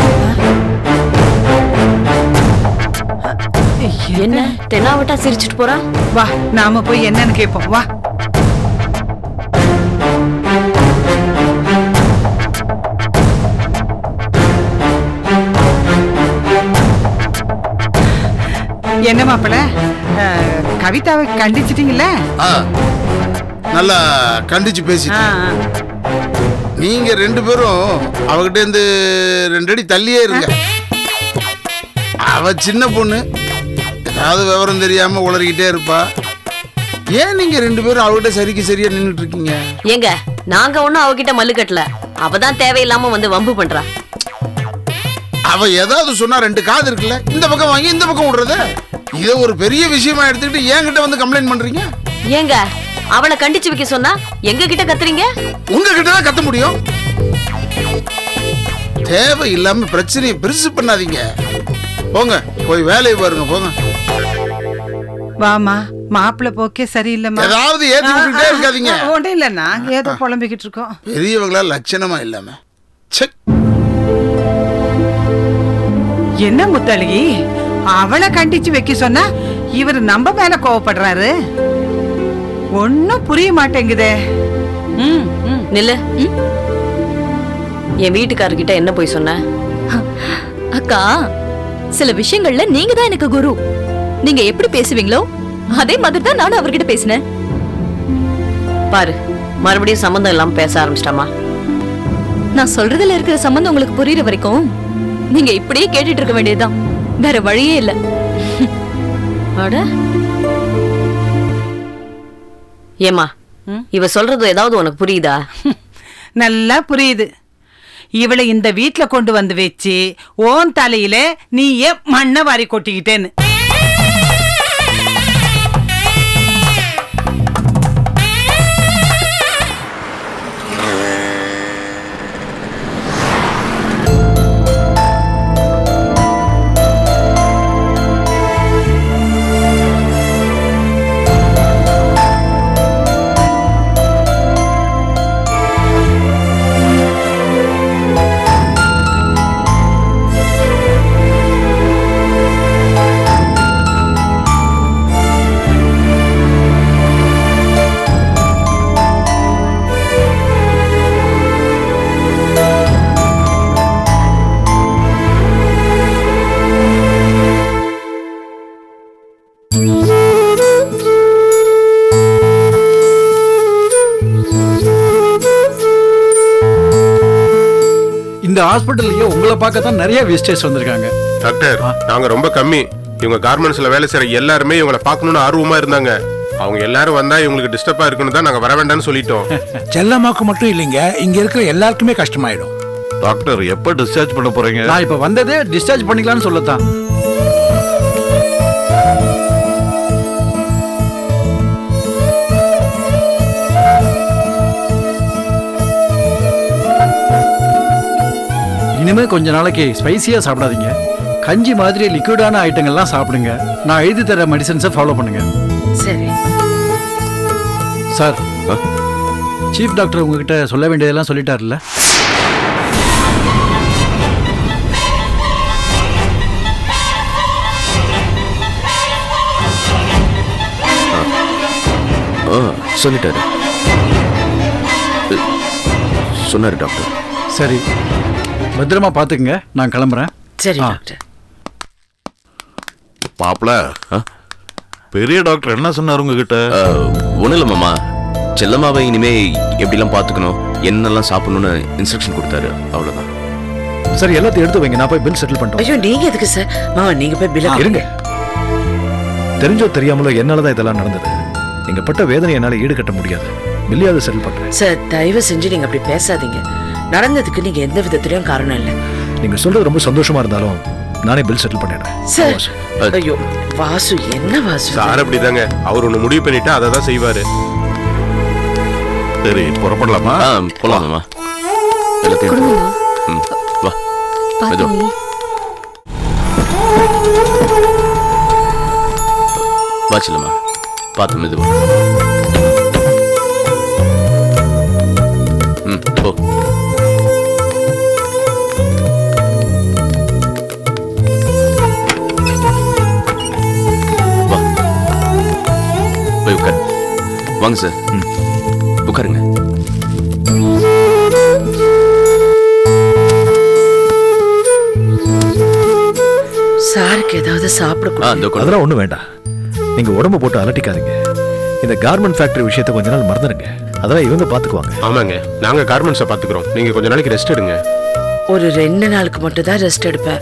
என்ன தென்னாவட்டா சிரிச்சிட்டு போறா? வா, நாம போய் என்னன்னு கேட்போம். வா. என்ன மாப்பிள, கவிதாவை கண்டிச்சிட்டீங்கல்ல? நல்லா கண்டிச்சு பேசிட்டு. நீங்க ரெண்டு பேரும் அவகிட்ட இருந்து 2 அடி தள்ளியே இருங்க. அவ சின்ன பொண்ணு, ஏதாவது விவரம் தெரியாம உளறிக்கிட்டே இருப்பா. ஏன் நீங்க 2 பேரும் அவகிட்ட சரியா நின்னுட்டு இருக்கீங்க? ஏங்க, நாங்க ஒண்ணும் அவகிட்ட மல்லு கட்டல. அவதான் தேவையில்லாம வந்து வம்பு பண்றா. அவ ஏதாவது சொன்னா 2 காது இருக்குல்ல, இந்த பக்கம் வாங்கி இந்த பக்கம் விடுறது. இத ஒரு பெரிய விஷயமா எடுத்துக்கிட்டு என்கிட்ட வந்து கம்ப்ளைண்ட் பண்றீங்க. ஏங்க, அவளை கண்டிச்சு வைக்க சொன்னா எங்க கிட்ட கத்துறீங்க? உங்ககிட்ட தான் கத்த முடியும். தேவை இல்லாம பிரச்சனையை பெருசு பண்ணாதீங்க. போங்க, போய் வேலையை பாருங்க. போங்க. வாமா, மாப்பிள்ள போக்கே சரியில்லைம்மா. ஏதாவது ஏத்தி விட்டுட்டே இருக்காதீங்க. ஒன்றும் இல்லை, நாங்க ஏதோ புலம்பிக்கிட்டு இருக்கோம். பெரியவங்களா லட்சணமா இல்லாம. என்ன முத்தழகி, அவளை கண்டிச்சு வைக்க சொன்னா இவர் நம்ம மேல கோவப்படுறாரு. ஒன்னும் புரிய மாட்டேங்குதே. நில்லு. என் வீட்டுக்காரர்கிட்ட என்ன போய் சொன்ன? அக்கா, சில விஷயங்கள்ல நீங்க தான் எனக்கு குரு. நீங்க எப்படி பேசுவீங்களோ அதே மாதிரி தான் நானும் அவர்கிட்ட பேசினேன். பாரு, மறுபடியும் சம்பந்தம் இல்லாம பேச ஆரம்பிச்சிட்டாமா. நான் சொல்றதுல இருக்கிற சம்பந்தம் உங்களுக்கு புரியுற வரைக்கும் நீங்க இப்படியே கேட்டுட்டு இருக்க வேண்டியதுதான். வேற வழியே இல்ல. ஏமா, இவ சொல்றது ஏதாவது உனக்கு புரியுதா? நல்லா புரியுது. இவளை இந்த வீட்டுல கொண்டு வந்து வச்சு ஓன் தலையில நீ ஏன் மண்ணை வாரி கொட்டிக்கிட்டேன்னு. இந்த ஹாஸ்பிட்டல்லையே உங்களை பார்க்க தான் நிறைய விசிட்டர்ஸ் வந்திருக்காங்க. டாக்டர், நாங்க ரொம்ப கம்மி. இவங்க கார்மெண்ட்ஸ்ல வேலை செய்யற எல்லாருமே இவங்களை பார்க்கணும்னு ஆர்வமா இருந்தாங்க. அவங்க எல்லாரும் வந்தா இவங்களுக்கு டிஸ்டர்பா இருக்குன்னு தான் நாங்க வர வேண்டாம்னு சொல்லிட்டோம். செல்லம்மாக்கு மட்டும் இல்லைங்க, இங்க இருக்கிற எல்லாருக்குமே கஷ்டமாயிடும். டாக்டர், எப்ப டிஸ்சார்ஜ் பண்ண போறீங்க? நான் இப்ப வந்ததே டிஸ்சார்ஜ் பண்ணிக்கலாம்னு சொல்லத்தான். இனிமே கொஞ்ச நாளைக்கு ஸ்பைசியா சாப்பிடாதீங்க. கஞ்சி மாதிரி லிக்விடான ஐட்டங்கள்லாம் சாப்பிடுங்க. நான் எழுதி தர மெடிசன்ஸை ஃபாலோ பண்ணுங்க. சரி சார், சீஃப் டாக்டர் உங்ககிட்ட சொல்ல வேண்டியதெல்லாம் சொல்லிட்டாருல்ல? சொல்லிட்டாரு. சொன்னாரு டாக்டர். சரி, பத்திரமா பாத்துக்குங்க. நான் கிளம்புறேன். சரி டாக்டர். மாப்ள, பெரிய டாக்டர் என்ன சொன்னார் உங்ககிட்ட? ஒன்றும் இல்லை மாமா, செல்லம்மாவை இனிமே எப்படிலாம் பார்த்துக்கணும், என்னெல்லாம் சாப்பிடணும்னு இன்ஸ்ட்ரக்ஷன் கொடுத்தாரு, அவ்வளோதான். சரி, எல்லாத்தையும் எடுத்து வைங்க, நான் போய் பில் செட்டில் பண்ணிட்டேன். ஐயோ, நீங்க எதுக்கு சார்? மாமா, நீங்க போய் பில் இருங்க. தெரிஞ்சோ தெரியாமலோ என்னால தான் இதெல்லாம் நடந்தது. நீங்க பட்ட வேதனை என்னால ஈடுகட்ட முடியாது. பில்லையாவது செட்டில் பண்றேன். சார், தயவு செஞ்சு நீங்க அப்படி பேசாதீங்க. நடந்ததுக்கு நீங்க எந்த விதத்திலயும் காரணம் இல்லை. நீங்க சொல்றது ரொம்ப சந்தோஷமா இருந்தாலும் நானே பில் செட்டில் பண்ணிடுறேன். சார், ஐயோ வாசு, என்ன வாசு? சார் அப்படிதாங்க, அவர் ஒண்ணு முடிவு பண்ணிட்டா அதை தான் செய்வாரு. சரி, புறப்படலாமா? போலாமா? எல்லாத்தையும் வா. வா செல்லம்மா, பார்த்து மெதுவா. போ. வா, போய் உட்காரு. வாங்க சார். உட்காருங்க. சாருக்கு ஏதாவது சாப்பிட அதெல்லாம் ஒண்ணும் வேண்டாம். நீங்க உடம்பு போட்டு அலட்டிக்காதீங்க. இந்த கார்மெண்ட் ஃபேக்டரி விஷயத்தை கொஞ்ச நாள் மறந்துடுங்க. அதெல்லாம் இவங்க பாத்துக்குவாங்க. ஆமாங்க, நாங்க கார்மெண்ட்ஸை பாத்துக்கிறோம். நீங்க கொஞ்ச நாளைக்கு ரெஸ்ட் எடுங்க. ஒரு 2 நாளுக்கு மட்டும் தான் ரெஸ்ட் எடுப்பேன்.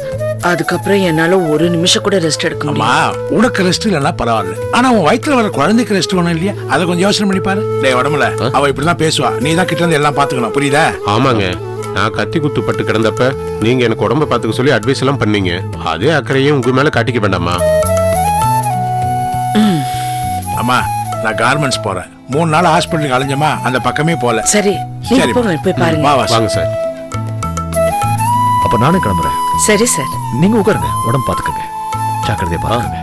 அதுக்கப்புறம் என்னால ஒரு நிமிஷம் கூட ரெஸ்ட் எடுக்க முடியும். உனக்கு ரெஸ்ட் இல்லைன்னா பரவாயில்ல, ஆனா உன் வயிற்றுல வர குழந்தைக்கு ரெஸ்ட் வேணும் இல்லையா? அதை கொஞ்சம் யோசனை பண்ணி பாரு. டேய் உடம்புல, அவ இப்படிதான் பேசுவா. நீ தான் கிட்ட இருந்து எல்லாம் பாத்துக்கணும், புரியுதா? ஆமாங்க, நான் கத்தி குத்து பட்டு கிடந்தப்ப நீங்க எனக்கு உடம்ப பாத்துக்க சொல்லி அட்வைஸ் எல்லாம் பண்ணீங்க. அதே அக்கறையும் உங்க மேல காட்டிக்க வேண்டாமா? அம்மா, நான் கார்மெண்ட்ஸ் போறேன். 3 நாள் ஹாஸ்பிட்டலுக்கு அலைஞ்சமா, அந்த பக்கமே போல. சரி, நீங்க போய் பாருங்க. வாங்க சார். அப்ப நானும் கிளம்புறேன். சரி சார். நீங்க உட்காருங்க, உடம்பு பாத்துக்கங்க, ஜாக்கிரதையா பாருங்க.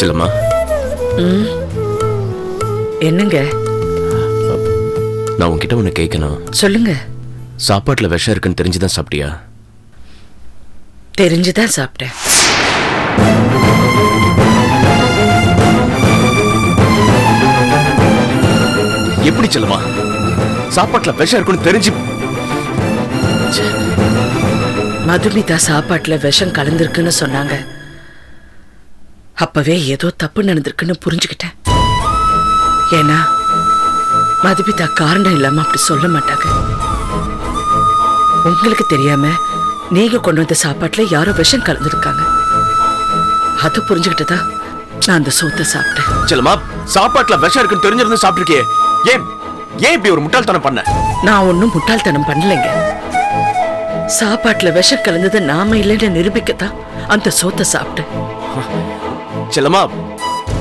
செல்லம்மா. என்னங்க? நான் உன்கிட்ட ஒண்ணு கேட்கணும். சொல்லுங்க. சாப்பாட்டுல விஷம் இருக்குன்னு தெரிஞ்சுதான் சாப்பிட்டியா? தெரிஞ்சுதான் சாப்பிட்டேன். எப்படி செல்லம்மா சாப்பாட்டுல விஷம் இருக்குன்னு தெரிஞ்சு? மதுமிதா சாப்பாட்டுல விஷம் கலந்துருக்குன்னு சொன்னாங்க. அப்பவே ஏதோ தப்பு நடந்திருக்குன்னு புரிஞ்சுக்கிட்டேன். ஏன்னா மதுமிதா காரணம் இல்லாம அப்படி சொல்ல மாட்டாங்க. உங்களுக்கு தெரியாம நீங்க கொண்டு வந்த சாப்பாட்டுல யாரோ விஷம் கலந்துருக்காங்க. அது புரிஞ்சுக்கிட்டுதான் நான் அந்த சோத்தை சாப்பிட்டேன். செல்லம்மா, சாப்பாட்டுல விஷம் இருக்குன்னு தெரிஞ்சிருந்து சாப்பிட்டிருக்கே, ஏன் இப்படி ஒரு முட்டாள்தனம் பண்ண? நான் ஒன்னும் முட்டாள்தனம் பண்ணலைங்க. சாப்பாட்டுல விஷம் கலந்தது நாம இல்லைன்னு நிரூபிக்கத்தான் அந்த சோத்தை சாப்பிட்டேன். செல்லம்மா,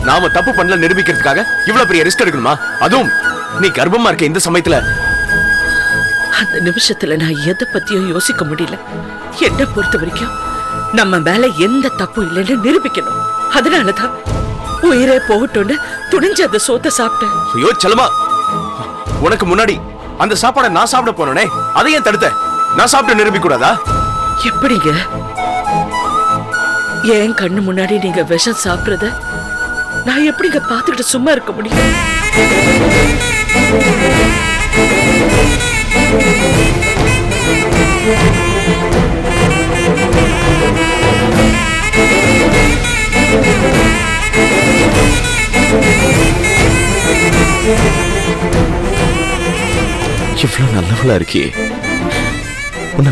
நாம தப்பு பண்ணல நிரூபிக்கிறதுக்காக இவ்வளவு பெரிய ரிஸ்க் எடுக்கணுமா? அதுவும் நீ கர்ப்பமா இருக்க இந்த சமயத்துல. அந்த நிமிஷத்துல நான் எதை பத்தியும் யோசிக்க முடியல. என்ன பொறுத்த வரைக்கும் நம்ம மேல எந்த தப்பும் இல்லைன்னு நிரூபிக்கணும். அதனாலதான் உயிரே போகட்டும்னு துணிஞ்சு அந்த சோத்தை சாப்பிட்டேன். ஐயோ செல்லம்மா, உனக்கு முன்னாடி அந்த சாப்பாடை நான் சாப்பிட போனே, அதை ஏன் தடுத்த? நான் சாப்பிட்டு நிரூபிக்க கூடாதா? எப்படிங்க? ஏன் கண்ணு முன்னாடி நீங்க விஷம் சாப்பிடுறத நான் எப்படிங்க பாத்துக்கிட்டு சும்மா இருக்க முடியும்? இவ்வளவு நல்லவளா இருக்கியே, உன்னை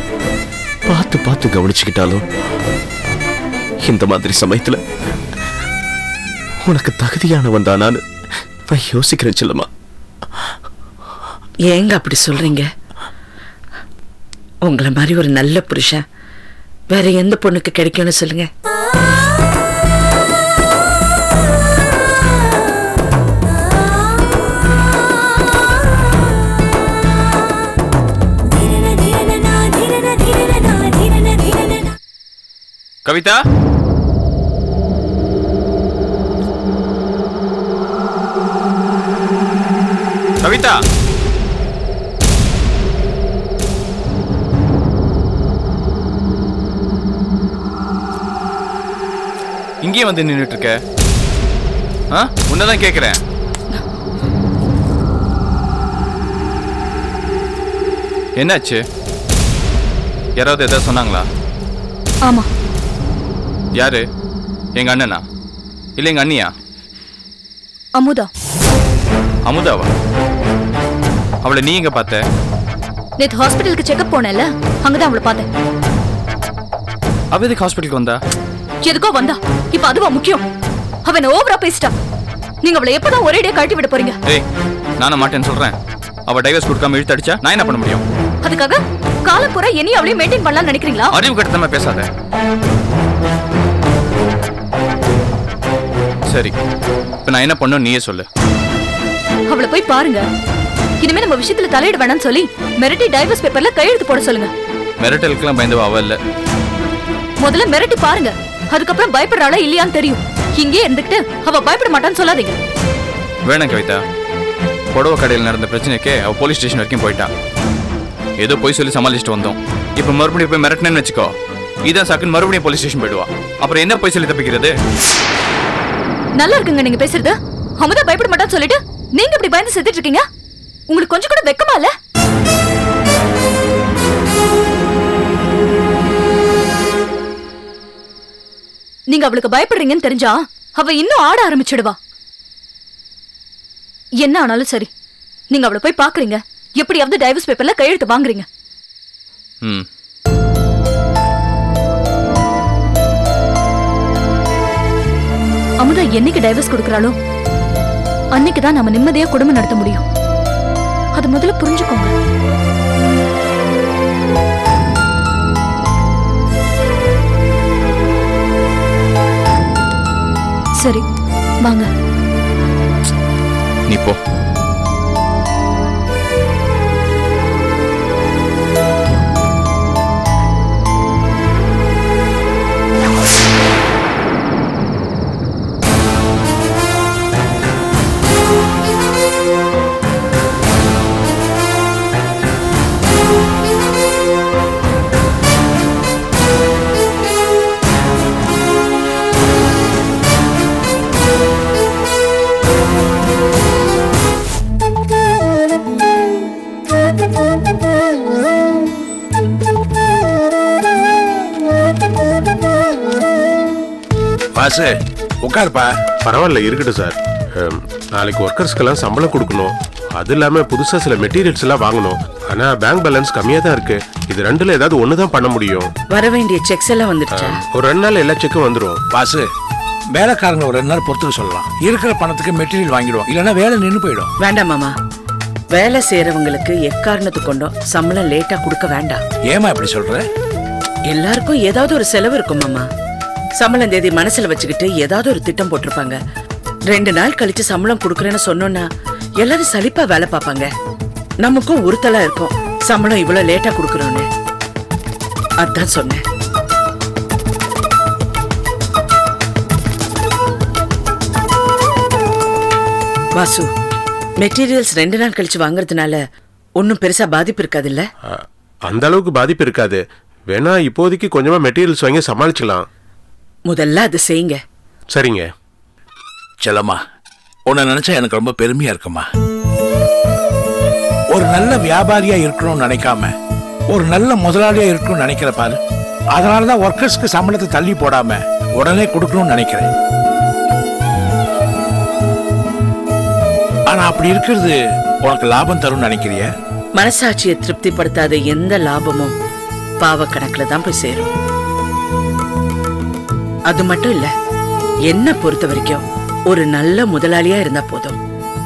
பார்த்து பார்த்து கவனிச்சுக்கிட்டாலும் இந்த மாதிரி சமயத்துல உனக்கு தகுதியானவன் தானான்னு நான் யோசிக்கிறேன் செல்லம்மா. ஏங்க அப்படி சொல்றீங்க? உங்களை மாதிரி ஒரு நல்ல புருஷன் வேற எந்த பொண்ணுக்கு கிடைக்கும்னு சொல்லுங்க. கவிதா, கவிதா, இங்கே வந்து நின்றுட்டு இருக்க? உன்னதான் கேக்குறேன். என்னாச்சு? யாராவது ஏதாவது சொன்னாங்களா? ஆமா. யாரு? எங்க அண்ணனா இல்ல எங்க அண்ணியா? அமுதா. அமுதாவா? அவளை நீ எங்க பார்த்த? நேத்து ஹாஸ்பிட்டலுக்கு செக்அப் போனேன்ல, அங்கதான் அவளை பார்த்தேன். அவ எதுக்கு ஹாஸ்பிட்டலுக்கு வந்தா? எதுக்கோ வந்தா. இப்ப அதுவா முக்கியம்? அவன் ஓவரா பேசிட்டா. நீங்க அவளை எப்பதான் ஒரேடியா கழட்டி விட போறீங்க? ஏய், நானும் மாட்டேன்னு சொல்றேன். அவ டைவர்ஸ் கொடுக்காம இழுத்து அடிச்சா நான் என்ன பண்ண முடியும்? அதுக்காக காலப்புற இனி அவளையும் மெயின்டைன் பண்ணலாம்னு நினைக்கிறீங்களா? அறிவு கட்டத்தமா பேசாத. சரி, இப்ப நான் என்ன பண்ணணும் நீயே சொல்லு. அவளை போய் பாருங்க. இனிமே நம்ம விஷயத்துல தலையிட வேணாம்னு சொல்லி மிரட்டி டைவர்ஸ் பேப்பர்ல கையெழுத்து போட சொல்லுங்க. மிரட்டலுக்குலாம் பயந்தவ அவ இல்ல. முதல்ல மிரட்டி பாருங்க, அதுக்கப்புறம் பயப்படுறாளா இல்லையான்னு தெரியும். இங்கே இருந்துகிட்டு அவ பயப்பட மாட்டான்னு சொல்லாதீங்க. வேணாம் கவிதா, புடவை கடையில் நடந்த பிரச்சனைக்கே அவ போலீஸ் ஸ்டேஷன் வரைக்கும் போயிட்டான். ஏதோ போய் சொல்லி சமாளிச்சுட்டு வந்தோம். இப்ப மறுபடியும் போய் மிரட்டினேன்னு வச்சுக்கோ, இதான் சாக்குன்னு மறுபடியும் போலீஸ் ஸ்டேஷன் போயிடுவா. அப்புறம் என்ன போய் சொல்லி தப்பிக்கிறது? நல்லா இருக்குங்க நீங்க பேசுறது. அமுதா பயப்பட மாட்டான்னு சொல்லிட்டு நீங்க இப்படி பயந்து செத்துட்டு இருக்கீங்க. உங்களுக்கு கொஞ்சம் கூட வெக்கமா இல்ல? நீங்க அவளுக்கு பயப்படுறீங்கன்னு தெரிஞ்சா அவ இன்னும் ஆட ஆரம்பிச்சிடுவா. என்ன ஆனாலும் சரி, நீங்க அவளை போய் பாக்குறீங்க, எப்படியாவது டைவர்ஸ் பேப்பர்ல கையெழுத்து வாங்குறீங்க. அமுதா என்னைக்கு டைவர்ஸ் கொடுக்கறாளோ அன்னைக்குதான் நம்ம நிம்மதியா குடும்பம் நடத்த முடியும். அது முதல்ல புரிஞ்சுக்கோங்க. சரி வாங்க. நீ போ. வாசு உட்காருப்பா. பரவாயில்ல, இருக்கட்டும் சார். நாளைக்கு ஒர்க்கர்ஸ்க்கெல்லாம் சம்பளம் கொடுக்கணும். அது இல்லாம புதுசா சில மெட்டீரியல்ஸ் எல்லாம் வாங்கணும். ஆனா பேங்க் பேலன்ஸ் கம்மியா தான் இருக்கு. இது ரெண்டுல ஏதாவது ஒண்ணுதான் பண்ண முடியும். வர வேண்டிய செக்ஸ் எல்லாம் வந்துடுச்சா? ஒரு 2 நாள் எல்லா செக்கும் வந்துடும். வாசு, வேலைக்காரங்க ஒரு 2 நாள் பொறுத்துக்க சொல்லலாம். இருக்கிற பணத்துக்கு மெட்டீரியல் வாங்கிடுவோம், இல்லைன்னா வேலை நின்று போயிடும். வேண்டாம் மாமா, வேலை செய்யறவங்களுக்கு எக்காரணத்து கொண்டோம் சம்பளம் லேட்டா கொடுக்க வேண்டாம். ஏமா இப்படி சொல்ற? எல்லாருக்கும் ஏதாவது ஒரு செலவு இருக்கும் மாமா. சம்பளம் தேதி மனசுல வச்சுக்கிட்டு ஏதாவது ஒரு திட்டம் போட்டிருப்பாங்க. 2 நாள் கழிச்சு சம்பளம் கொடுக்கறேன்னு சொன்னோம்னா எல்லாரும் சலிப்பா வேலை பார்ப்பாங்க. நமக்கும் உறுத்தலா இருக்கும் சம்பளம் இவ்வளவு லேட்டா கொடுக்கறோன்னு. அதான் சொன்னேன். வாசு, மெட்டீரியல்ஸ் 2 நாள் கழிச்சு வாங்குறதுனால ஒன்னும் பெருசா பாதிப்பு இருக்காதுல்ல? அந்த அளவுக்கு பாதிப்பு இருக்காது. வேணா இப்போதைக்கு கொஞ்சமா மெட்டீரியல்ஸ் வாங்கி சமாளிச்சுக்கலாம். முதல்ல அது செய்யுங்க. சரிங்க. செல்லம்மா, உன்னை நினைச்சா எனக்கு ரொம்ப பெருமையா இருக்குமா. ஒரு நல்ல வியாபாரியா இருக்கணும்னு நினைக்காம ஒரு நல்ல முதலாளியா இருக்கணும்னு நினைக்கிற பாரு. அதனாலதான் ஒர்க்கர்ஸ்க்கு சம்பளத்தை தள்ளி போடாம உடனே கொடுக்கணும்னு நினைக்கிறேன். ஆனா அப்படி இருக்கிறது உனக்கு லாபம் தரும்னு நினைக்கிறிய? மனசாட்சியை திருப்திப்படுத்தாத எந்த லாபமும் பாவ கணக்குல தான் போய் சேரும். அது மட்டும் இல்ல, என்ன பொறுத்த வரைக்கும் ஒரு நல்ல முதலாளியா இருந்தா போதும்,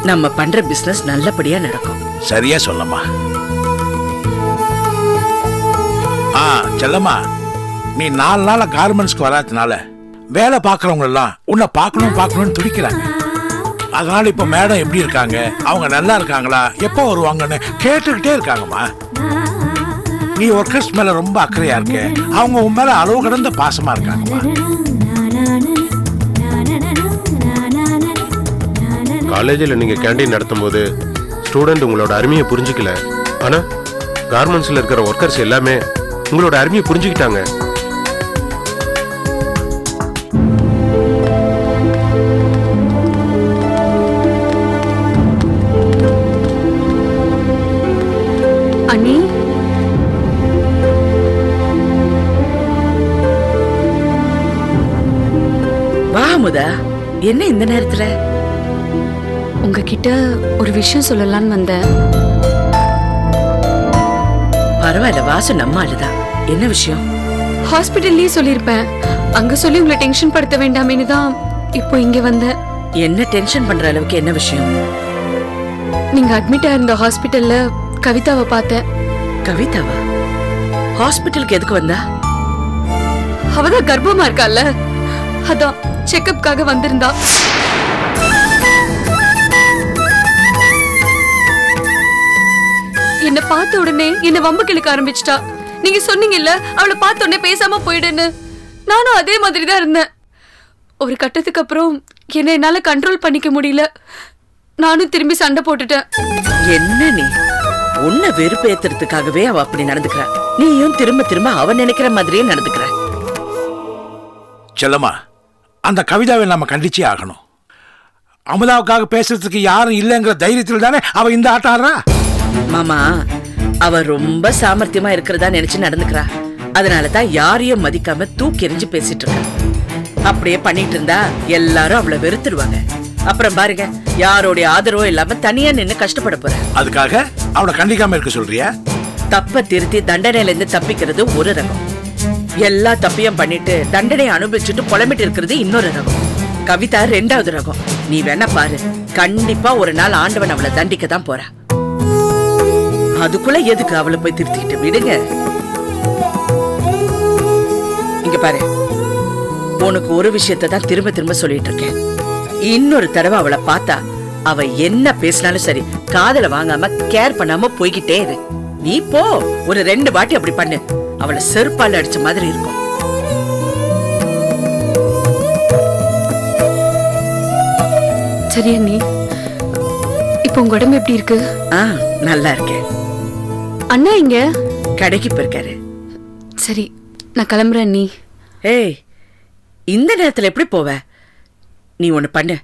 நம்ம பண்ற பிசினஸ் நல்லபடியா நடக்கும். சரியா சொல்லம்மா. செல்லம்மா, நீ 4 நாளா கார்மெண்ட்ஸ்க்கு வராதனால வேலை பாக்குறவங்க எல்லாம் உன்னை பார்க்கணும்னு துடிக்கிறாங்க. அதனால இப்ப மேடம் எப்படி இருக்காங்க, அவங்க நல்லா இருக்காங்களா, எப்போ வருவாங்கன்னு கேட்டுக்கிட்டே இருக்காங்கம்மா. நீ ஒர்க்கர்ஸ் மேல ரொம்ப அக்கறையா இருக்க, அவங்க உன் மேல அளவு கடந்த பாசமா இருக்காங்கம்மா. காலேஜில் நீங்க கேண்டீன் நடத்தும் போது ஸ்டூடெண்ட் உங்களோட அருமையை புரிஞ்சுக்கல. ஆனா கார்மெண்ட்ஸ்ல இருக்கிற ஒர்க்கர்ஸ் எல்லாமே உங்களோட அருமையை புரிஞ்சுக்கிட்டாங்க. அண்ணி, வா அமுதா, என்ன இந்த நேரத்துல? உங்ககிட்ட ஒரு விஷயம் சொல்லலான்னு வந்தேன். பரவாயில்ல, வாசு நம்ம ஆளுதான். என்ன விஷயம்? ஹாஸ்பிட்டல்லயே சொல்லிருப்பேன், அங்க சொல்லி உங்களை டென்ஷன் படுத்த வேண்டாமேன்னு தான் இப்போ இங்க வந்தேன். என்ன டென்ஷன் பண்ற அளவுக்கு என்ன விஷயம்? நீங்க அட்மிட் ஆயிருந்த ஹாஸ்பிட்டல்ல கவிதாவை பார்த்தேன். கவிதாவா? ஹாஸ்பிட்டலுக்கு எதுக்கு வந்தா? அவதான் கர்ப்பமா இருக்கால, அதான் செக்கப்காக வந்திருந்தா. என்ன பார்த்த உடனே என்ன வம்பு கிழக்க ஆரம்பிச்சிட்டா. நீங்க சொன்னீங்கல்ல அவளை பார்த்த உடனே பேசாம போயிடுன்னு, நானும் அதே மாதிரி தான் இருந்தேன். ஒரு கட்டத்துக்கு அப்புறம் என்ன என்னால கண்ட்ரோல் பண்ணிக்க முடியல, நானும் திரும்பி சண்டை போட்டுட்டேன். என்ன நீ உன்னை வெறுப்பேத்துறதுக்காகவே அவ அப்படி நடந்துக்கிற, நீயும் திரும்ப திரும்ப அவ நினைக்கிற மாதிரியே நடந்துக்கிற. செல்லம்மா, அந்த கவிதாவை நம்ம கண்டிச்சே ஆகணும். அமுதாவுக்காக பேசுறதுக்கு யாரும் இல்லைங்கிற தைரியத்தில் தானே அவ இந்த ஆட்டம் ஆடுறா. மாமா, அவ ரொம்ப சாமர்த்தியமா இருக்கிறதா நினைச்சு நடந்துக்கிறா. அதனாலதான் யாரையும் மதிக்காம தூக்கி எறிஞ்சு பேசிட்டு இருக்க. அப்படியே பண்ணிட்டு இருந்தா எல்லாரும் அவளை வெறுத்துருவாங்க. அப்புறம் பாருங்க, யாரோடைய ஆதரவோ இல்லாம தனியா நின்னு கஷ்டப்பட போற. அதுக்காக அவளை கண்டிக்காம இருக்க சொல்றியா? தப்ப திருத்தி தண்டனையில இருந்து தப்பிக்கிறது ஒரு ரகம், எல்லா தப்பையும் பண்ணிட்டு தண்டனை அனுபவிச்சுட்டு புலம்பிட்டு இருக்கிறது இன்னொரு ரகம். கவிதா 2வது ரகம். நீ வேணா பாரு, கண்டிப்பா ஒரு நாள் ஆண்டவன் அவளை தண்டிக்க தான் போறா. அதுக்குள்ள எதுக்கு அவளை போய் திருத்திக்கிட்டு விடுங்க. இங்க பாரு, உனக்கு ஒரு விஷயத்தை தான் திரும்ப திரும்ப சொல்லிட்டு இருக்கேன். இன்னொரு தடவை அவளை பார்த்தா அவ என்ன பேசினாலும் சரி, காதல வாங்காம கேர் பண்ணாம போய்கிட்டே இரு. நீ போ, ஒரு 2 வாட்டி அப்படி பண்ணு, அவளை செருப்பால அடிச்ச மாதிரி இருக்கும். சரி அண்ணி, இப்போ உங்க உடம்பு எப்படி இருக்கு? நல்லா இருக்கேன். அண்ணா இங்க கடைக்கு போயிருக்காரு. சரி, நான் கிளம்புறேன் அண்ணி. ஏய், இந்த நேரத்துல எப்படி போவ? நீ ஒண்ணு பண்ணு,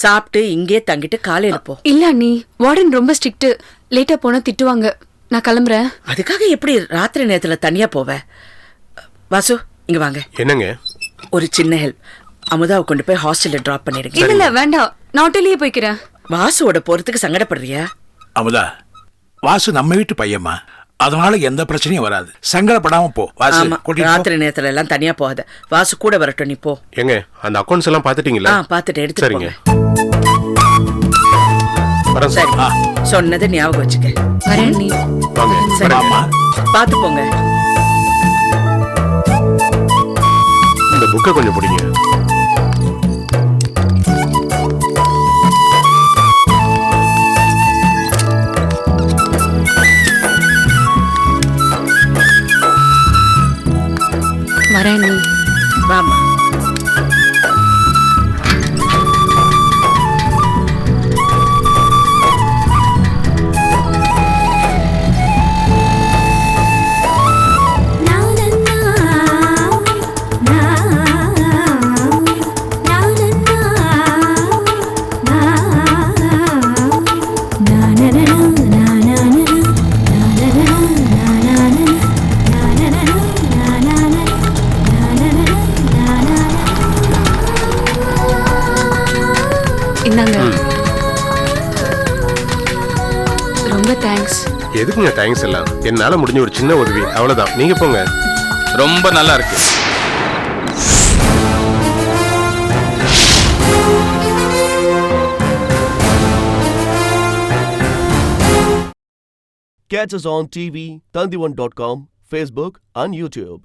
சாப்பிட்டு இங்கே தங்கிட்டு காலையில போ. இல்ல அண்ணி, வார்டன் ரொம்ப ஸ்ட்ரிக்ட், லேட்டா போனா திட்டுவாங்க. நான் கிளம்புறேன். அதுக்காக எப்படி ராத்திரி நேரத்துல தனியா போவ? வாசு, இங்க வாங்க. என்னங்க? ஒரு சின்ன ஹெல்ப், அமுதாவை கொண்டு போய் ஹாஸ்டல்ல டிராப் பண்ணிடுங்க. இல்ல வேண்டாம், நான் ஹோட்டல்லயே போய்க்கிறேன். வாசுவோட போறதுக்கு சங்கடப்படுறியா? அமுதா, வாசு நம்ம வீட்டு பையம்மா, அதனால எந்த பிரச்சனையும் வராது. சங்கடப்படாம போ. வாசு, ராத்திரி நேரத்துல எல்லாம் தனியா போகாத. வாசு கூட வரட்டும், நீ போ. எங்க அந்த அக்கவுண்ட்ஸ் எல்லாம் பாத்துட்டீங்களா? பாத்துட்டு எடுத்து சரிங்க. சரி, சொன்னதை ஞாபகம் வச்சுக்க. வரேன் நீ. சரி, பாத்து போங்க. இந்த புக்கை கொஞ்சம் பிடிங்க. வரேன் நீ. வாமா. ரொம்ப தேங்க்ஸ். எதுக்குங்க தேங்க்ஸ் எல்லாம்? என்னால முடிஞ்ச ஒரு சின்ன உதவி, அவ்வளவுதான். நீங்க போங்க. ரொம்ப நல்லா இருக்கு. Catch us on TV, Tandivan.com, Facebook and YouTube.